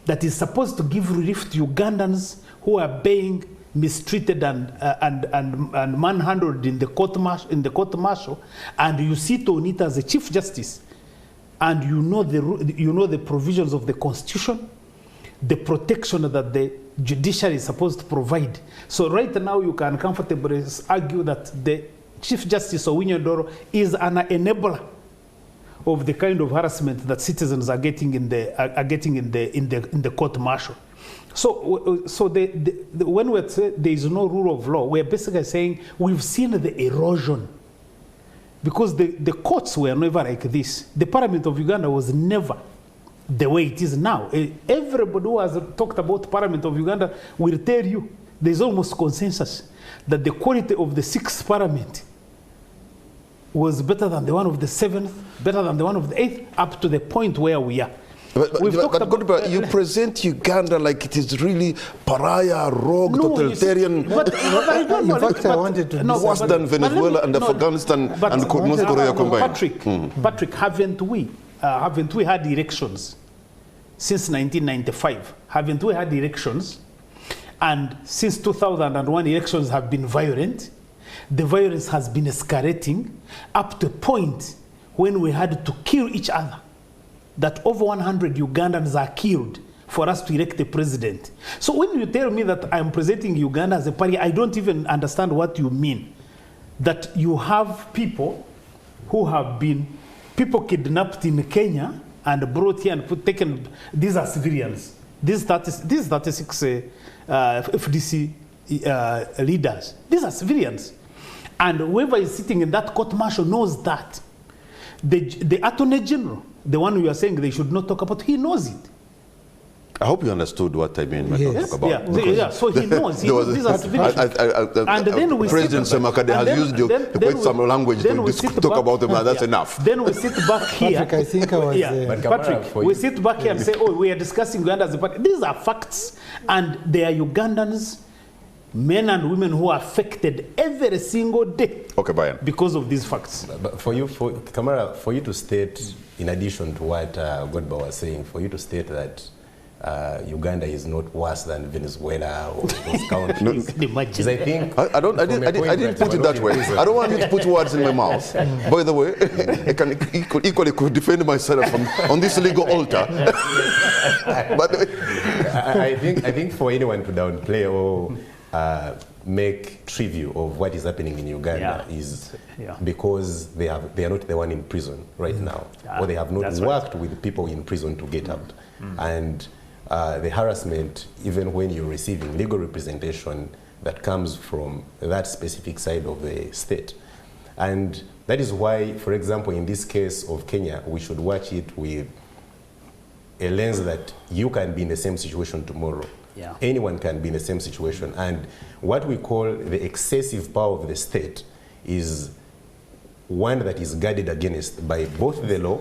Speaker 2: that is supposed to give relief to Ugandans who are being mistreated and manhandled in the court martial, and you sit on it as a Chief Justice, and you know the provisions of the Constitution, the protection that the judiciary is supposed to provide. So right now you can comfortably argue that the Chief Justice Owinyo Doro is an enabler of the kind of harassment that citizens are getting in the court martial. So when we say there is no rule of law, we're basically saying we've seen the erosion, because the courts were never like this. The Parliament of Uganda was never the way it is now. Everybody who has talked about Parliament of Uganda will tell you there's almost consensus that the quality of the 6th Parliament was better than the one of the 7th, better than the one of the 8th, up to the point where we are.
Speaker 1: But you present Uganda like it is really pariah, rogue, totalitarian.
Speaker 4: I wanted to
Speaker 1: worse than Venezuela and Afghanistan and North Korea combined.
Speaker 2: Patrick, haven't we had elections since 1995? Haven't we had elections? And since 2001, elections have been violent. The violence has been escalating up to a point when we had to kill each other. That over 100 Ugandans are killed for us to elect a president. So when you tell me that I'm presenting Uganda as a party, I don't even understand what you mean. That you have people who have been, kidnapped in Kenya and brought here and taken, these are civilians. These 36 FDC leaders, these are civilians. And whoever is sitting in that court martial knows that. The Attorney General, the one you are saying they should not talk about, he knows it.
Speaker 1: I hope you understood what I mean when I talk about.
Speaker 2: Yeah, so he knows. He knows these are civilians.
Speaker 1: And then we President Semakade has used quite some language to talk about them, and that's enough.
Speaker 2: Then we sit back here.
Speaker 4: Patrick, I think I was...
Speaker 2: Patrick, we sit back here and say, oh, we are discussing Uganda as a party. These are facts, and they are Ugandans, men and women who are affected every single day because of these facts.
Speaker 3: But Kamara, for you to state, in addition to what Godba was saying, for you to state that Uganda is not worse than Venezuela or those countries. I think
Speaker 1: I didn't put it that way. I don't want you to put words in my mouth. By the way, I can equally defend myself on this legal altar. But
Speaker 3: I think for anyone to downplay or make trivial of what is happening in Uganda is because they are not the one in prison right now, or they have not worked with people in prison to get out. And the harassment, even when you're receiving legal representation that comes from that specific side of the state. And that is why, for example, in this case of Kenya, we should watch it with a lens that you can be in the same situation tomorrow.
Speaker 2: Yeah.
Speaker 3: Anyone can be in the same situation. And what we call the excessive power of the state is one that is guarded against by both the law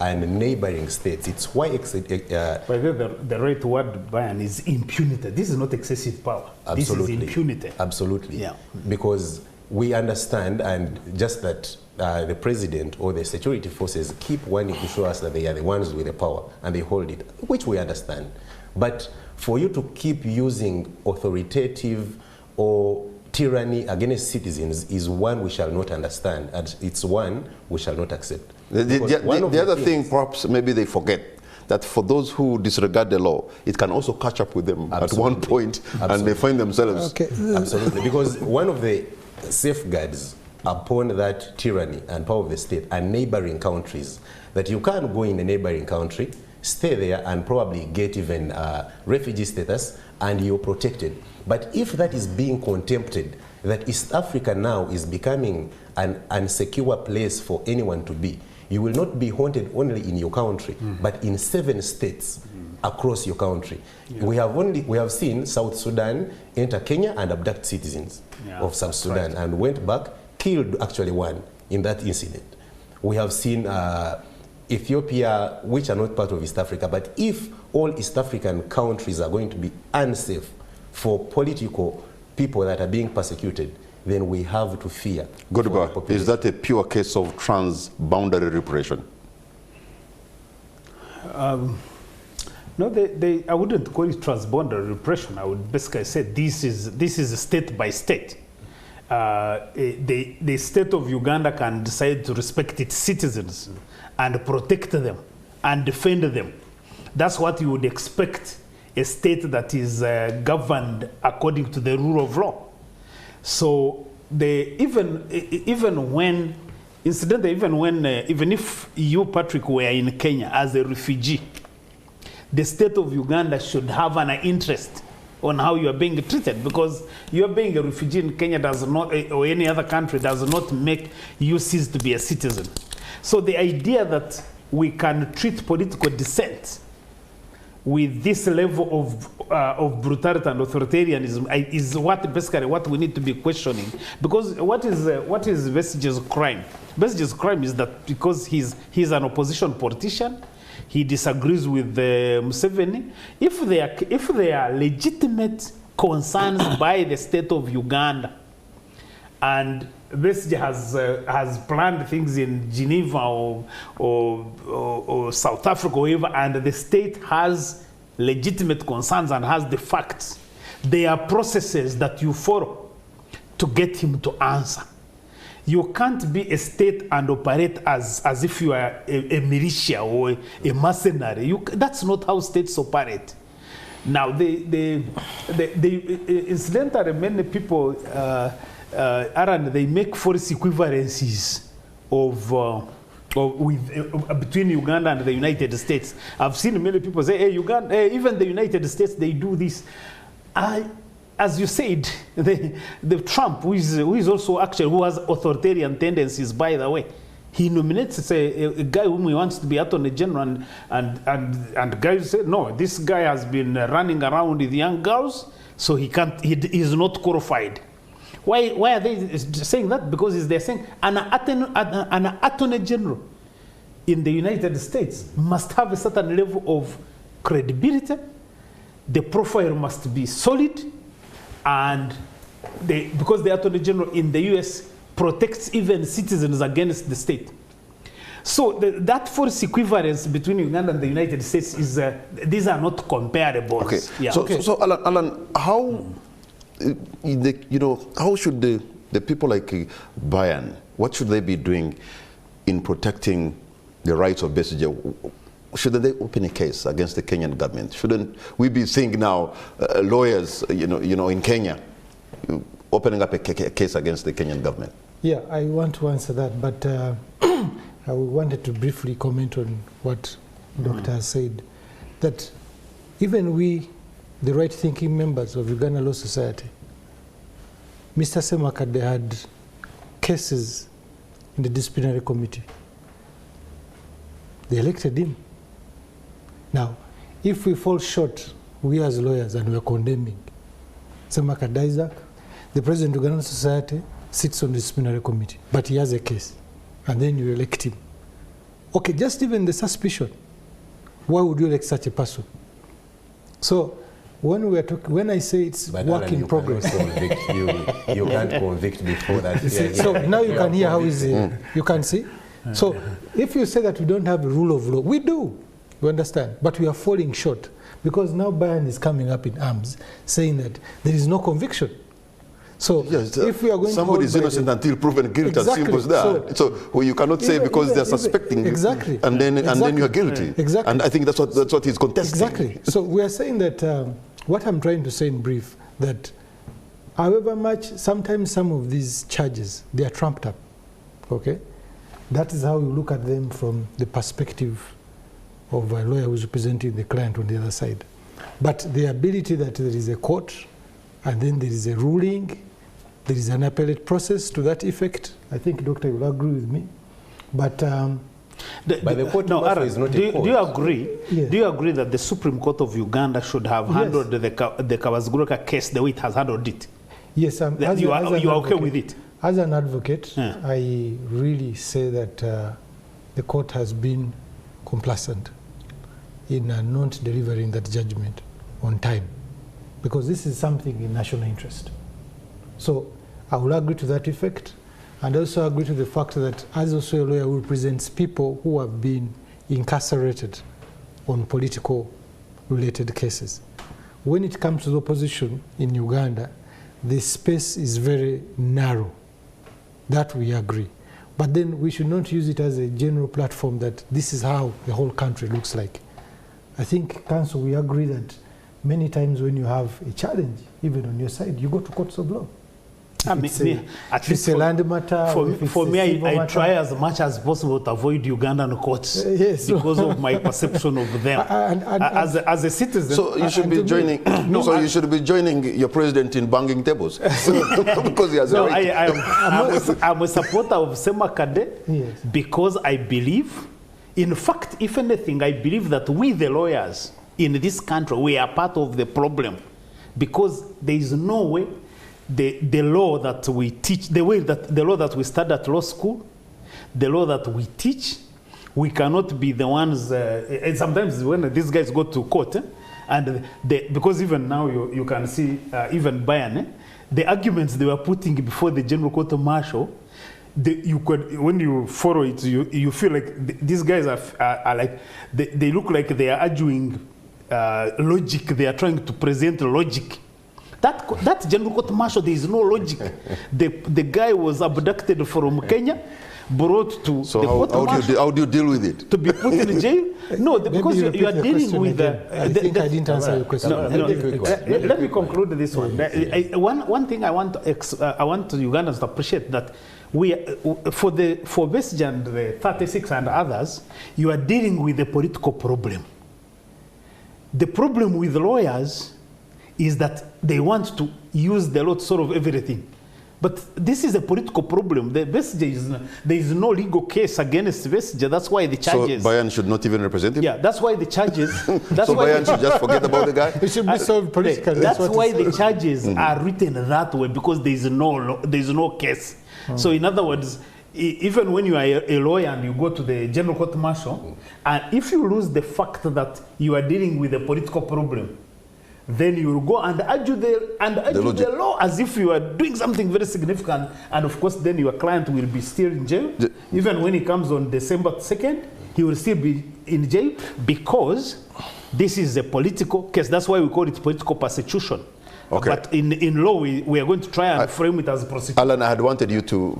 Speaker 3: and neighboring states. It's why
Speaker 2: the right word, Brian, is impunity. This is not excessive power.
Speaker 3: Absolutely.
Speaker 2: This is impunity.
Speaker 3: Absolutely.
Speaker 2: Yeah.
Speaker 3: Because we understand, and just that the president or the security forces keep wanting to show us that they are the ones with the power and they hold it, which we understand. But for you to keep using authoritative or tyranny against citizens is one we shall not understand, and it's one we shall not accept.
Speaker 1: The other thing, perhaps maybe they forget, that for those who disregard the law, it can also catch up with them at one point, and they find themselves...
Speaker 3: Absolutely, because one of the safeguards upon that tyranny and power of the state are neighboring countries, that you can't go in a neighboring country, stay there and probably get even refugee status, and you're protected. But if that is being contempted, that East Africa now is becoming an unsecure place for anyone to be, you will not be haunted only in your country, but in 7 states across your country. Yeah. We have seen South Sudan enter Kenya and abduct citizens of South Sudan and went back, killed actually one in that incident. We have seen Ethiopia, which are not part of East Africa, but if all East African countries are going to be unsafe for political people that are being persecuted, then we have to fear.
Speaker 1: Godba, is that a pure case of trans-boundary repression?
Speaker 2: No, I wouldn't call it transboundary repression. I would basically say this is state by state. The state of Uganda can decide to respect its citizens and protect them and defend them. That's what you would expect a state that is governed according to the rule of law. So even if you, Patrick, were in Kenya as a refugee, the state of Uganda should have an interest on how you are being treated, because you are being a refugee in Kenya does not, or any other country, does not make you cease to be a citizen. So the idea that we can treat political dissent with this level of brutality and authoritarianism is basically what we need to be questioning. Because what is Besigye's crime? Besigye's crime is that because he's an opposition politician, he disagrees with Museveni. If there are legitimate concerns by the state of Uganda, and Besigye has planned things in Geneva or South Africa or wherever, and the state has legitimate concerns and has the facts, there are processes that you follow to get him to answer. You can't be a state and operate as if you are a militia or a mercenary. That's not how states operate. Now, incidentally, many people, Aaron, they make false equivalencies between Uganda and the United States. I've seen many people say, hey, Uganda, even the United States, they do this. As you said, the Trump, who is also actually, who has authoritarian tendencies, by the way, he nominates a guy whom he wants to be Attorney General, and guys say, no, this guy has been running around with young girls, so he is not qualified. Why are they saying that? Because they're saying an Attorney General in the United States must have a certain level of credibility. The profile must be solid, and because the Attorney General in the US protects even citizens against the state. So that false equivalence between Uganda and the United States is, these are not comparables.
Speaker 1: Okay.
Speaker 2: Yeah.
Speaker 1: So Alan, how, how should the people like Bayern, what should they be doing in protecting the rights of Besigye? Shouldn't they open a case against the Kenyan government? Shouldn't we be seeing now lawyers, in Kenya, opening up a case against the Kenyan government?
Speaker 4: Yeah, I want to answer that, but I wanted to briefly comment on what Doctor has said, that even we, the right-thinking members of Uganda Law Society, Mr. Semakade had cases in the disciplinary committee. They elected him. Now, if we fall short, we as lawyers, and we are condemning Semakade Isaac, the president of Uganda Law Society sits on the disciplinary committee, but he has a case, and then you elect him. Okay, just even the suspicion, why would you elect such a person? So when we are talking, when I say it's but work Alan, in progress,
Speaker 3: you can't convict before that.
Speaker 4: So now you can hear how easy you can see. So if you say that we don't have a rule of law, we do. You understand? But we are falling short because now Bayern is coming up in arms saying that there is no conviction. So yes, if we are going
Speaker 1: somebody is innocent until proven guilty, exactly. As simple as that. So you cannot say because they're suspecting you, and then you are guilty.
Speaker 4: Exactly.
Speaker 1: And I think that's what he's contesting.
Speaker 4: Exactly. So we are saying that what I'm trying to say in brief, that however much sometimes some of these charges they are trumped up. Okay, that is how you look at them from the perspective of a lawyer who's representing the client on the other side. But the ability that there is a court, and then there is a ruling, there is an appellate process to that effect. I think Doctor will agree with me. But
Speaker 3: the court is not a court.
Speaker 2: Do you agree?
Speaker 4: Yes.
Speaker 2: Do you agree that the Supreme Court of Uganda should have handled the Kabazguruka case the way it has handled it?
Speaker 4: Yes,
Speaker 2: you are okay with it?
Speaker 4: As an advocate, yeah. I really say that the court has been complacent in not delivering that judgment on time, because this is something in national interest. So I will agree to that effect, and also agree to the fact that as also a lawyer who represents people who have been incarcerated on political related cases. When it comes to the opposition in Uganda, the space is very narrow. That we agree. But then we should not use it as a general platform that this is how the whole country looks like. I think, Council, we agree that many times when you have a challenge, even on your side, you go to courts of law.
Speaker 2: At
Speaker 4: it's a land matter.
Speaker 2: For me, I try as much as possible to avoid Ugandan courts because of my perception of them as a citizen.
Speaker 1: So you should be joining. You should be joining your president in banging tables because he has a right.
Speaker 2: I'm a supporter of Semakade because I believe, in fact, if anything, I believe that we, the lawyers in this country, we are part of the problem, because there is no way the law that we teach, the law that we study at law school, the law that we teach, we cannot be the ones. And sometimes when these guys go to court, because even now you can see even Bayern, the arguments they were putting before the General Court Martial, when you follow it, you feel like these guys are like they look like they are arguing logic. They are trying to present logic. That General Court Martial, there is no logic. The guy was abducted from Kenya, brought to the court martial.
Speaker 1: How do you deal with it?
Speaker 2: To be put in jail? No, because you are dealing with
Speaker 4: I think I didn't answer your question.
Speaker 2: Let me conclude this one. One thing I want Ugandans to appreciate, that for Besigye and the 36 and others, you are dealing with a political problem. The problem with lawyers is that they want to use the law to solve everything. But this is a political problem. There is no legal case against Besigye. That's why the charges...
Speaker 1: So Bayern should not even represent him?
Speaker 2: Yeah, that's why the charges...
Speaker 1: So Bayern should just forget about the guy?
Speaker 4: It should be solved politically.
Speaker 2: That's why the charges are written that way, because there is no case. So in other words, even when you are a lawyer and you go to the General Court Martial, and if you lose the fact that you are dealing with a political problem, then you will go and argue the law as if you are doing something very significant. And of course, then your client will be still in jail. Even when he comes on December 2nd, he will still be in jail, because this is a political case. That's why we call it political persecution. Okay. But in law, we are going to try and frame it as prosecution.
Speaker 1: Alan, I had wanted you to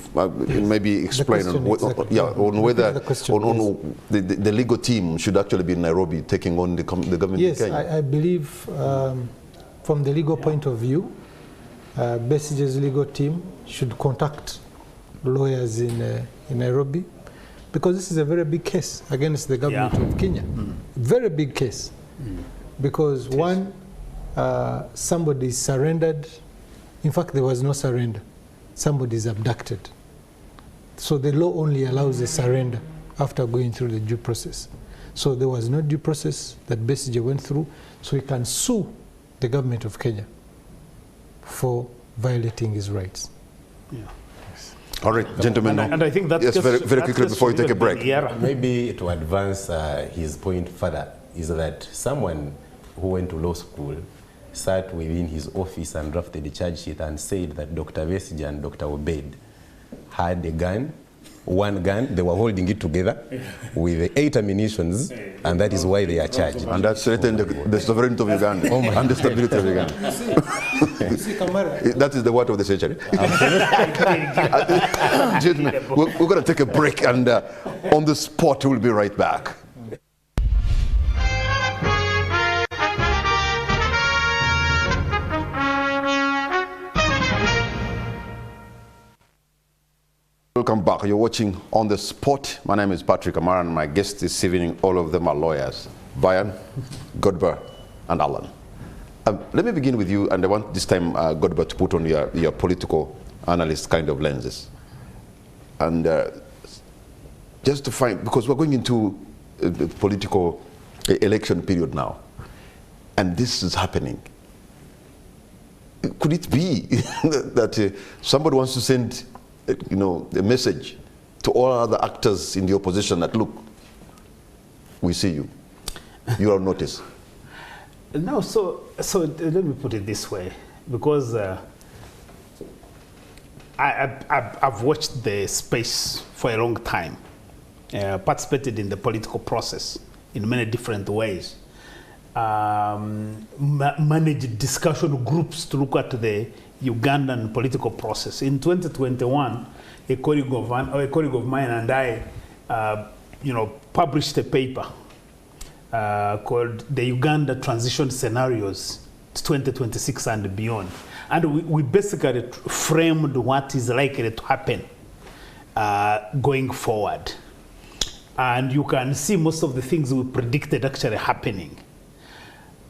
Speaker 1: maybe explain on whether the legal team should actually be in Nairobi taking on the government in Kenya.
Speaker 4: Yes, I believe from the legal point of view, Besigye's legal team should contact lawyers in Nairobi, because this is a very big case against the government of Kenya. Very big case. Because one, somebody surrendered. In fact, there was no surrender. Somebody is abducted. So the law only allows a surrender after going through the due process. So there was no due process that Besigye went through, so he can sue the government of Kenya for violating his rights.
Speaker 1: Yeah. All right, gentlemen.
Speaker 2: And I think that's
Speaker 1: very quickly before we take a break.
Speaker 3: Maybe to advance his point further, is that someone who went to law school sat within his office and drafted the charge sheet and said that Dr. Besigye and Dr. Obeid had a gun, one gun, they were holding it together with 8 ammunitions, and that is why they are charged.
Speaker 1: And that threatened the sovereignty of Uganda and the stability of Uganda. That is the word of the century. Gentlemen, we're going to take a break, and on the spot, we'll be right back. Welcome back. You're watching On the Spot. My name is Patrick Amara, and my guests this evening, all of them are lawyers. Bayern, Godber, and Alan. Let me begin with you, and I want this time, Godber, to put on your political analyst kind of lenses. And just to find, because we're going into the political election period now, and this is happening. Could it be that somebody wants to send a message to all other actors in the opposition that, look, we see you. You are on notice.
Speaker 2: No, so let me put it this way, because I've watched the space for a long time, participated in the political process in many different ways, managed discussion groups to look at the Ugandan political process. In 2021, a colleague of mine and I, published a paper called "The Uganda Transition Scenarios 2026 and beyond. And we basically framed what is likely to happen going forward. And you can see most of the things we predicted actually happening.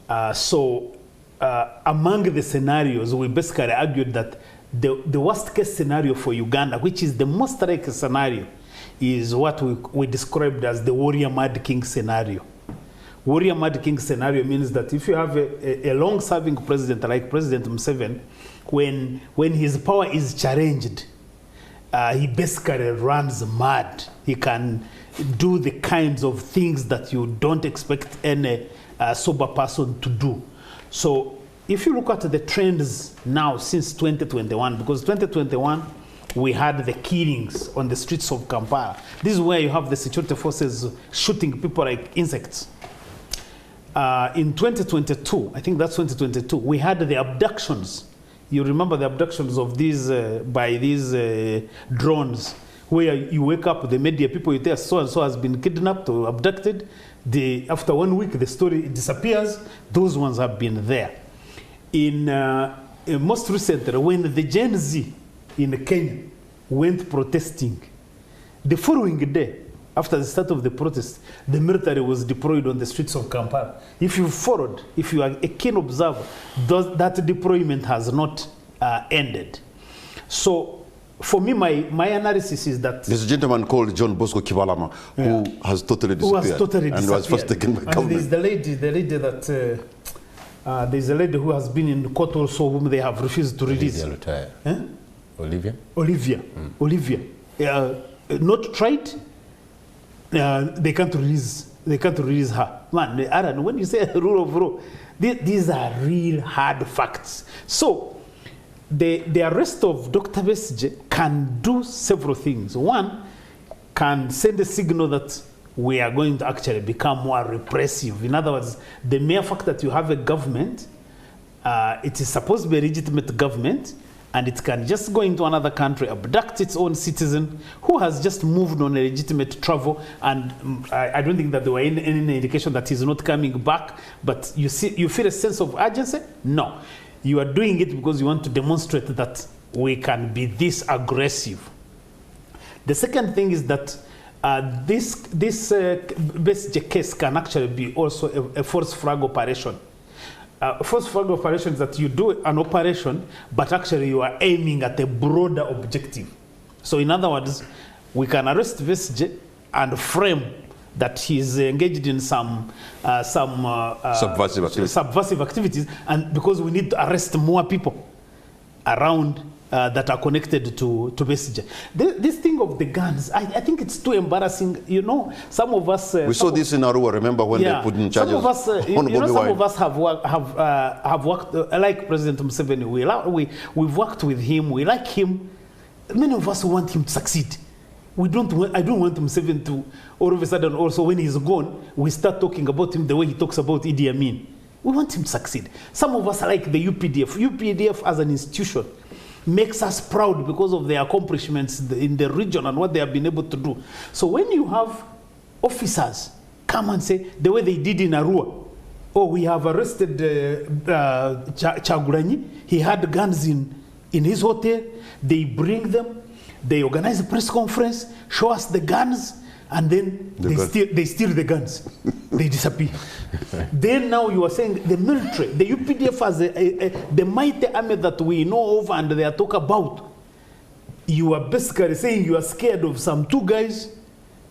Speaker 2: Among the scenarios, we basically argued that the worst case scenario for Uganda, which is the most likely scenario, is what we described as the warrior mad king scenario. Warrior mad king scenario means that if you have a long-serving president like President Museveni, when his power is challenged, he basically runs mad. He can do the kinds of things that you don't expect any sober person to do. So if you look at the trends now since 2021, because 2021 we had the killings on the streets of Kampala. This is where you have the security forces shooting people like insects. In 2022, I think that's 2022, we had the abductions. You remember the abductions of these by these drones, where you wake up, the media people, you tell so-and-so has been kidnapped or abducted. After 1 week, the story disappears. Those ones have been there. In most recently, when the Gen Z in Kenya went protesting, the following day, after the start of the protest, the military was deployed on the streets of Kampala. If you followed, if you are a keen observer, that deployment has not ended. So for me, my analysis is that
Speaker 1: there's a gentleman called John Bosco Kibalama who has totally disappeared. And was first taken by government.
Speaker 2: There's the lady that there's a lady who has been in court also, whom they have refused to release.
Speaker 3: Olivia?
Speaker 2: Olivia. Not tried. They can't release her. Man, Aaron, when you say rule of law, these are real hard facts. So the arrest of Dr. Besigye can do several things. One, can send a signal that we are going to actually become more repressive. In other words, the mere fact that you have a government, it is supposed to be a legitimate government, and it can just go into another country, abduct its own citizen who has just moved on a legitimate travel, and I don't think that there were any indication that he's not coming back, but you feel a sense of urgency? No. You are doing it because you want to demonstrate that we can be this aggressive. The second thing is that this Besigye case can actually be also a false flag operation. False flag operation is that you do an operation, but actually you are aiming at a broader objective. So in other words, we can arrest Besigye and frame that he's engaged in some subversive activities, and because we need to arrest more people around that are connected to Besigye. This thing of the guns, I think it's too embarrassing. You know, some of us...
Speaker 1: we saw this in Arua, remember, when they put in charges?
Speaker 2: Some of us, some of us have worked, like President Museveni, we've worked with him, we like him. Many of us want him to succeed. I don't want Museveni to, all of a sudden also when he's gone, we start talking about him the way he talks about Idi Amin. We want him to succeed. Some of us are like the UPDF. UPDF as an institution makes us proud because of their accomplishments in the region and what they have been able to do. So when you have officers come and say, the way they did in Arua, oh, we have arrested Chagulanyi, he had guns in his hotel, they bring them, they organize a press conference, show us the guns, and then they steal the guns. They disappear. Then now you are saying the military, the UPDF has the mighty army that we know of and they are talking about. You are basically saying you are scared of some 2 guys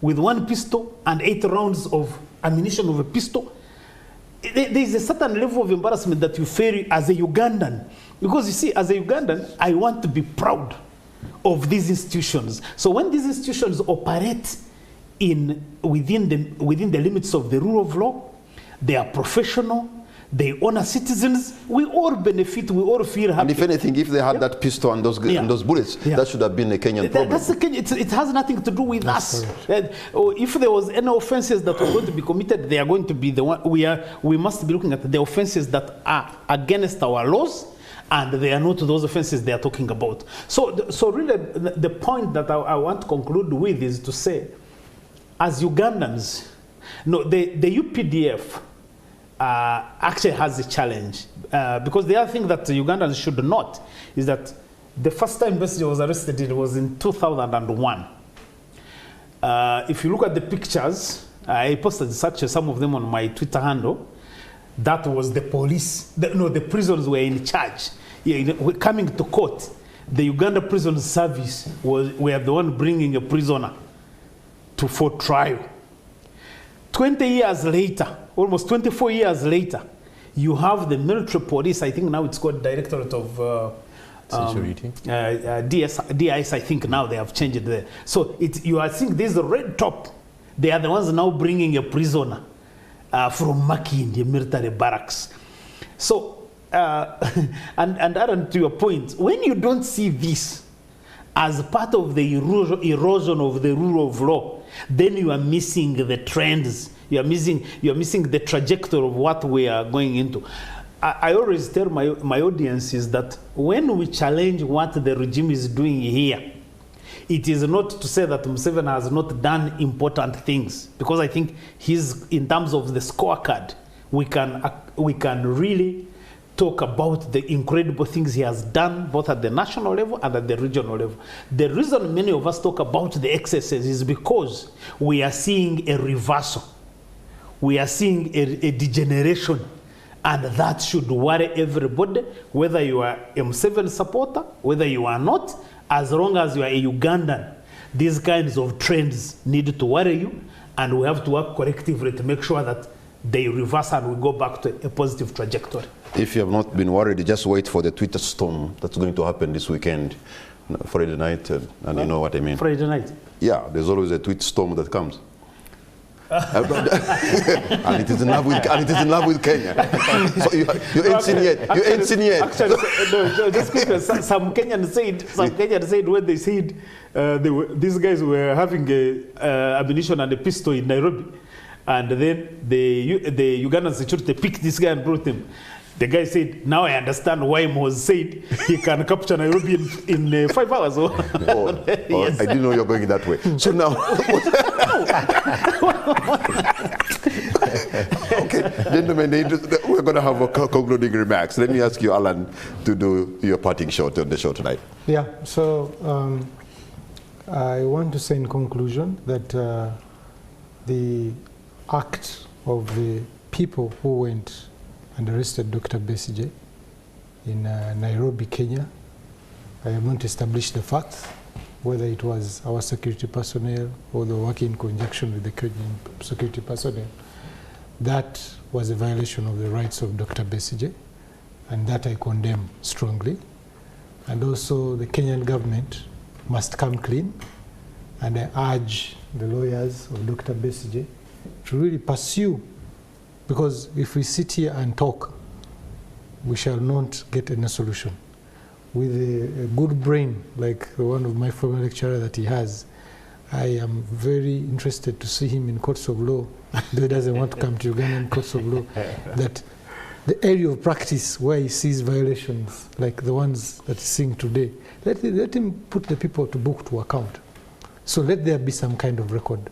Speaker 2: with 1 pistol and 8 rounds of ammunition of a pistol. There is a certain level of embarrassment that you feel as a Ugandan. Because you see, as a Ugandan, I want to be proud of these institutions. So when these institutions operate within the limits of the rule of law, they are professional, they honor citizens, we all benefit, we all feel happy.
Speaker 1: And if anything, if they had that pistol and those bullets, that should have been a Kenyan problem.
Speaker 2: That's it has nothing to do with us. If there was any offenses that were going to be committed, they are going to be the one. We must be looking at the offenses that are against our laws, and they are not those offenses they are talking about. So really, the point that I want to conclude with is to say, as Ugandans, no, the UPDF actually has a challenge. Because the other thing that Ugandans should note is that the first time Besigye was arrested, it was in 2001. If you look at the pictures, I posted some of them on my Twitter handle. That was the police. The prisons were in charge. Coming to court, the Uganda Prison Service were the one bringing a prisoner for trial. 20 years later, almost 24 years later, you have the military police. I think now it's called Directorate of
Speaker 3: Security.
Speaker 2: DIS, I think now they have changed it. So you are seeing this red top. They are the ones now bringing a prisoner from Makindi military barracks. So, and Aaron, to your point, when you don't see this as part of the erosion of the rule of law, then you are missing the trends. You are missing the trajectory of what we are going into. I always tell my audience is that when we challenge what the regime is doing here, it is not to say that Museveni has not done important things, because I think in terms of the scorecard, we can really talk about the incredible things he has done, both at the national level and at the regional level. The reason many of us talk about the excesses is because we are seeing a reversal. We are seeing a degeneration. And that should worry everybody, whether you are a Museveni supporter, whether you are not, as long as you are a Ugandan. These kinds of trends need to worry you, and we have to work collectively to make sure that they reverse and we go back to a positive trajectory. If
Speaker 1: you have not been worried, just wait for the Twitter storm that's going to happen this weekend, Friday night, and you know what I mean.
Speaker 2: Friday night?
Speaker 1: Yeah, there's always a tweet storm that comes. And it is in love with Kenya. So you ain't seen yet. You ain't seen yet.
Speaker 2: Actually, no, just quickly, some Kenyans said when they said these guys were having ammunition and a pistol in Nairobi, and then the Ugandan security picked this guy and brought him. The guy said, "Now I understand why Moses said he can capture Nairobi in 5 hours."
Speaker 1: Yes. I didn't know you're going that way. So now, okay, gentlemen, we're going to have a concluding remarks. Let me ask you, Alan, to do your parting shot on the show tonight.
Speaker 4: Yeah. So I want to say in conclusion that the act of the people who went and arrested Dr. Besigye in Nairobi, Kenya. I have not established the facts, whether it was our security personnel or the working in conjunction with the Kenyan security personnel. That was a violation of the rights of Dr. Besigye, and that I condemn strongly. And also the Kenyan government must come clean, and I urge the lawyers of Dr. Besigye to really pursue. Because if we sit here and talk, we shall not get any solution. With a good brain, like one of my former lecturer that he has, I am very interested to see him in courts of law, though he doesn't want to come to Ugandan courts of law, that the area of practice where he sees violations, like the ones that he's seeing today, let him put the people to book to account. So let there be some kind of record.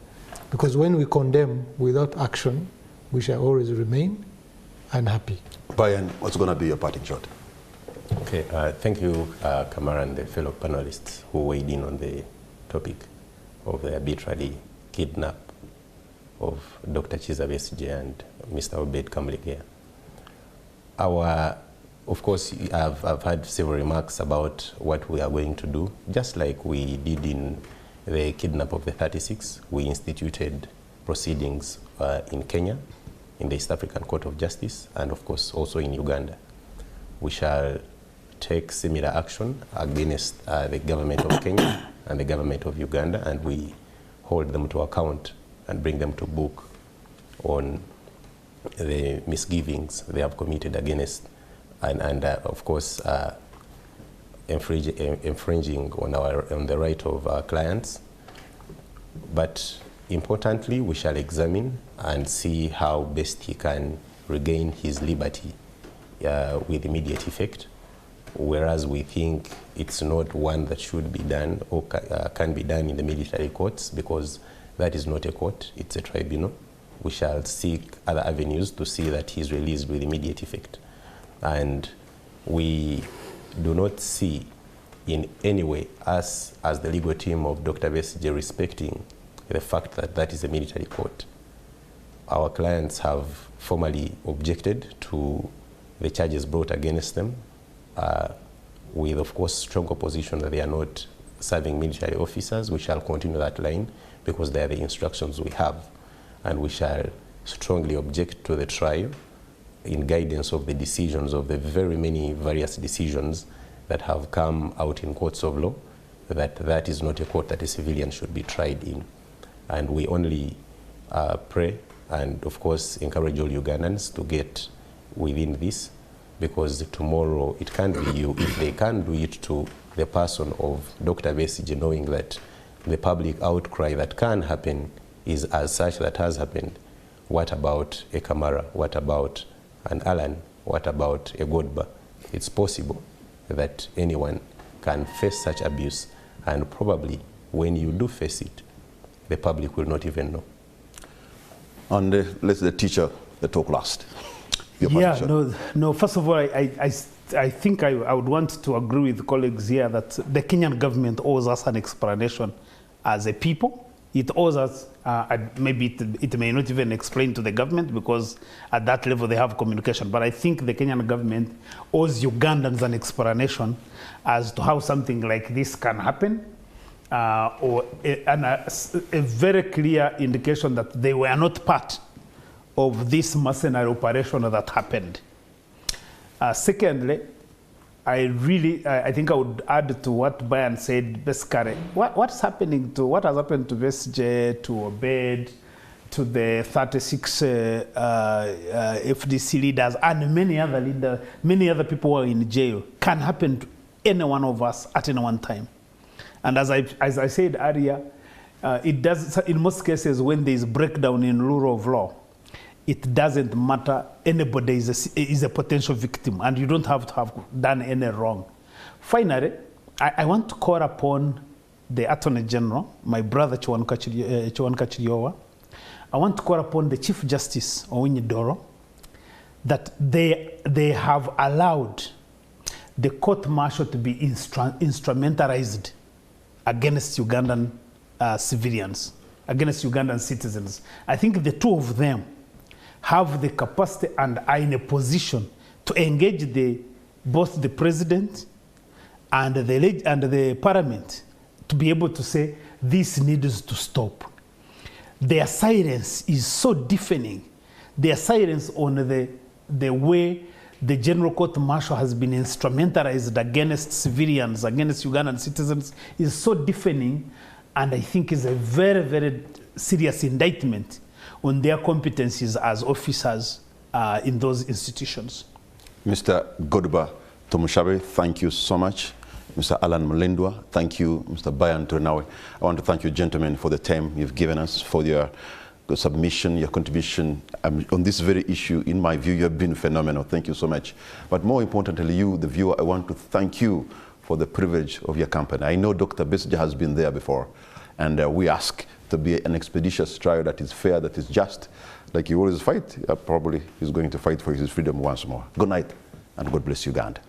Speaker 4: Because when we condemn without action, we shall always remain unhappy.
Speaker 1: Brian, what's going to be your parting shot?
Speaker 3: Okay, thank you, Kamara, and the fellow panelists who weighed in on the topic of the arbitrary kidnap of Dr. Kizza Besigye and Mr. Obed Kamlegea. Of course, I've had several remarks about what we are going to do. Just like we did in the kidnap of the 36, we instituted proceedings in Kenya, in the East African Court of Justice, and of course also in Uganda. We shall take similar action against the government of Kenya and the government of Uganda, and we hold them to account and bring them to book on the misgivings they have committed against and of course infringing on the right of our clients. But importantly, we shall examine and see how best he can regain his liberty with immediate effect, whereas we think it's not one that should be done or can be done in the military courts, because that is not a court, it's a tribunal. we shall seek other avenues to see that he's released with immediate effect. And we do not see in any way us as the legal team of Dr. Besigye respecting the fact that that is a military court. Our clients have formally objected to the charges brought against them with, of course, strong opposition that they are not serving military officers. We shall continue that line because they are the instructions we have, and we shall strongly object to the trial in guidance of the decisions of the very many various decisions that have come out in courts of law, that is not a court that a civilian should be tried in. And we only pray and, of course, encourage all Ugandans to get within this, because tomorrow it can't be you. If they can't do it to the person of Dr. Besigye, knowing that the public outcry that can happen is as such that has happened, what about a Kamara? What about an Alan? What about a Godba? It's possible that anyone can face such abuse, and probably when you do face it, the public will not even know.
Speaker 1: And let the teacher talk last.
Speaker 2: Yeah, no. First of all, I think I would want to agree with colleagues here that the Kenyan government owes us an explanation as a people. It owes us, maybe it may not even explain to the government because at that level they have communication, but I think the Kenyan government owes Ugandans an explanation as to how something like this can happen, or a very clear indication that they were not part of this mercenary operation that happened. Secondly, I think I would add to what Bayan said, basically, what has happened to Besigye, to Obed, to the 36 FDC leaders, and many other people who are in jail, can happen to any one of us at any one time. And as I said earlier, it does, in most cases, when there is breakdown in rule of law, it doesn't matter. Anybody is a potential victim, and you don't have to have done any wrong. Finally, I want to call upon the Attorney General, my brother Chiwan Kachiriowa. I want to call upon the Chief Justice Owinyi Doro, that they have allowed the court-martial to be instrumentalized against Ugandan civilians, against Ugandan citizens. I think the two of them have the capacity and are in a position to engage both the president and the parliament to be able to say this needs to stop. Their silence is so deafening. Their silence on the way the General Court Martial has been instrumentalized against civilians, against Ugandan citizens, is so deafening, and I think is a very, very serious indictment on their competencies as officers in those institutions. Mr.
Speaker 1: Godba Tomushabe, thank you so much. Mr. Alan Mulindwa, thank you. Mr. Bayan Turnawe, I want to thank you, gentlemen, for the time you've given us, for your submission, your contribution on this very issue. In my view, you have been phenomenal. Thank you so much. But more importantly, you, the viewer, I want to thank you for the privilege of your company. I know Dr. Besigye has been there before, and we ask to be an expeditious trial that is fair, that is just. Like he always fight, probably he's going to fight for his freedom once more. Good night, and God bless Uganda.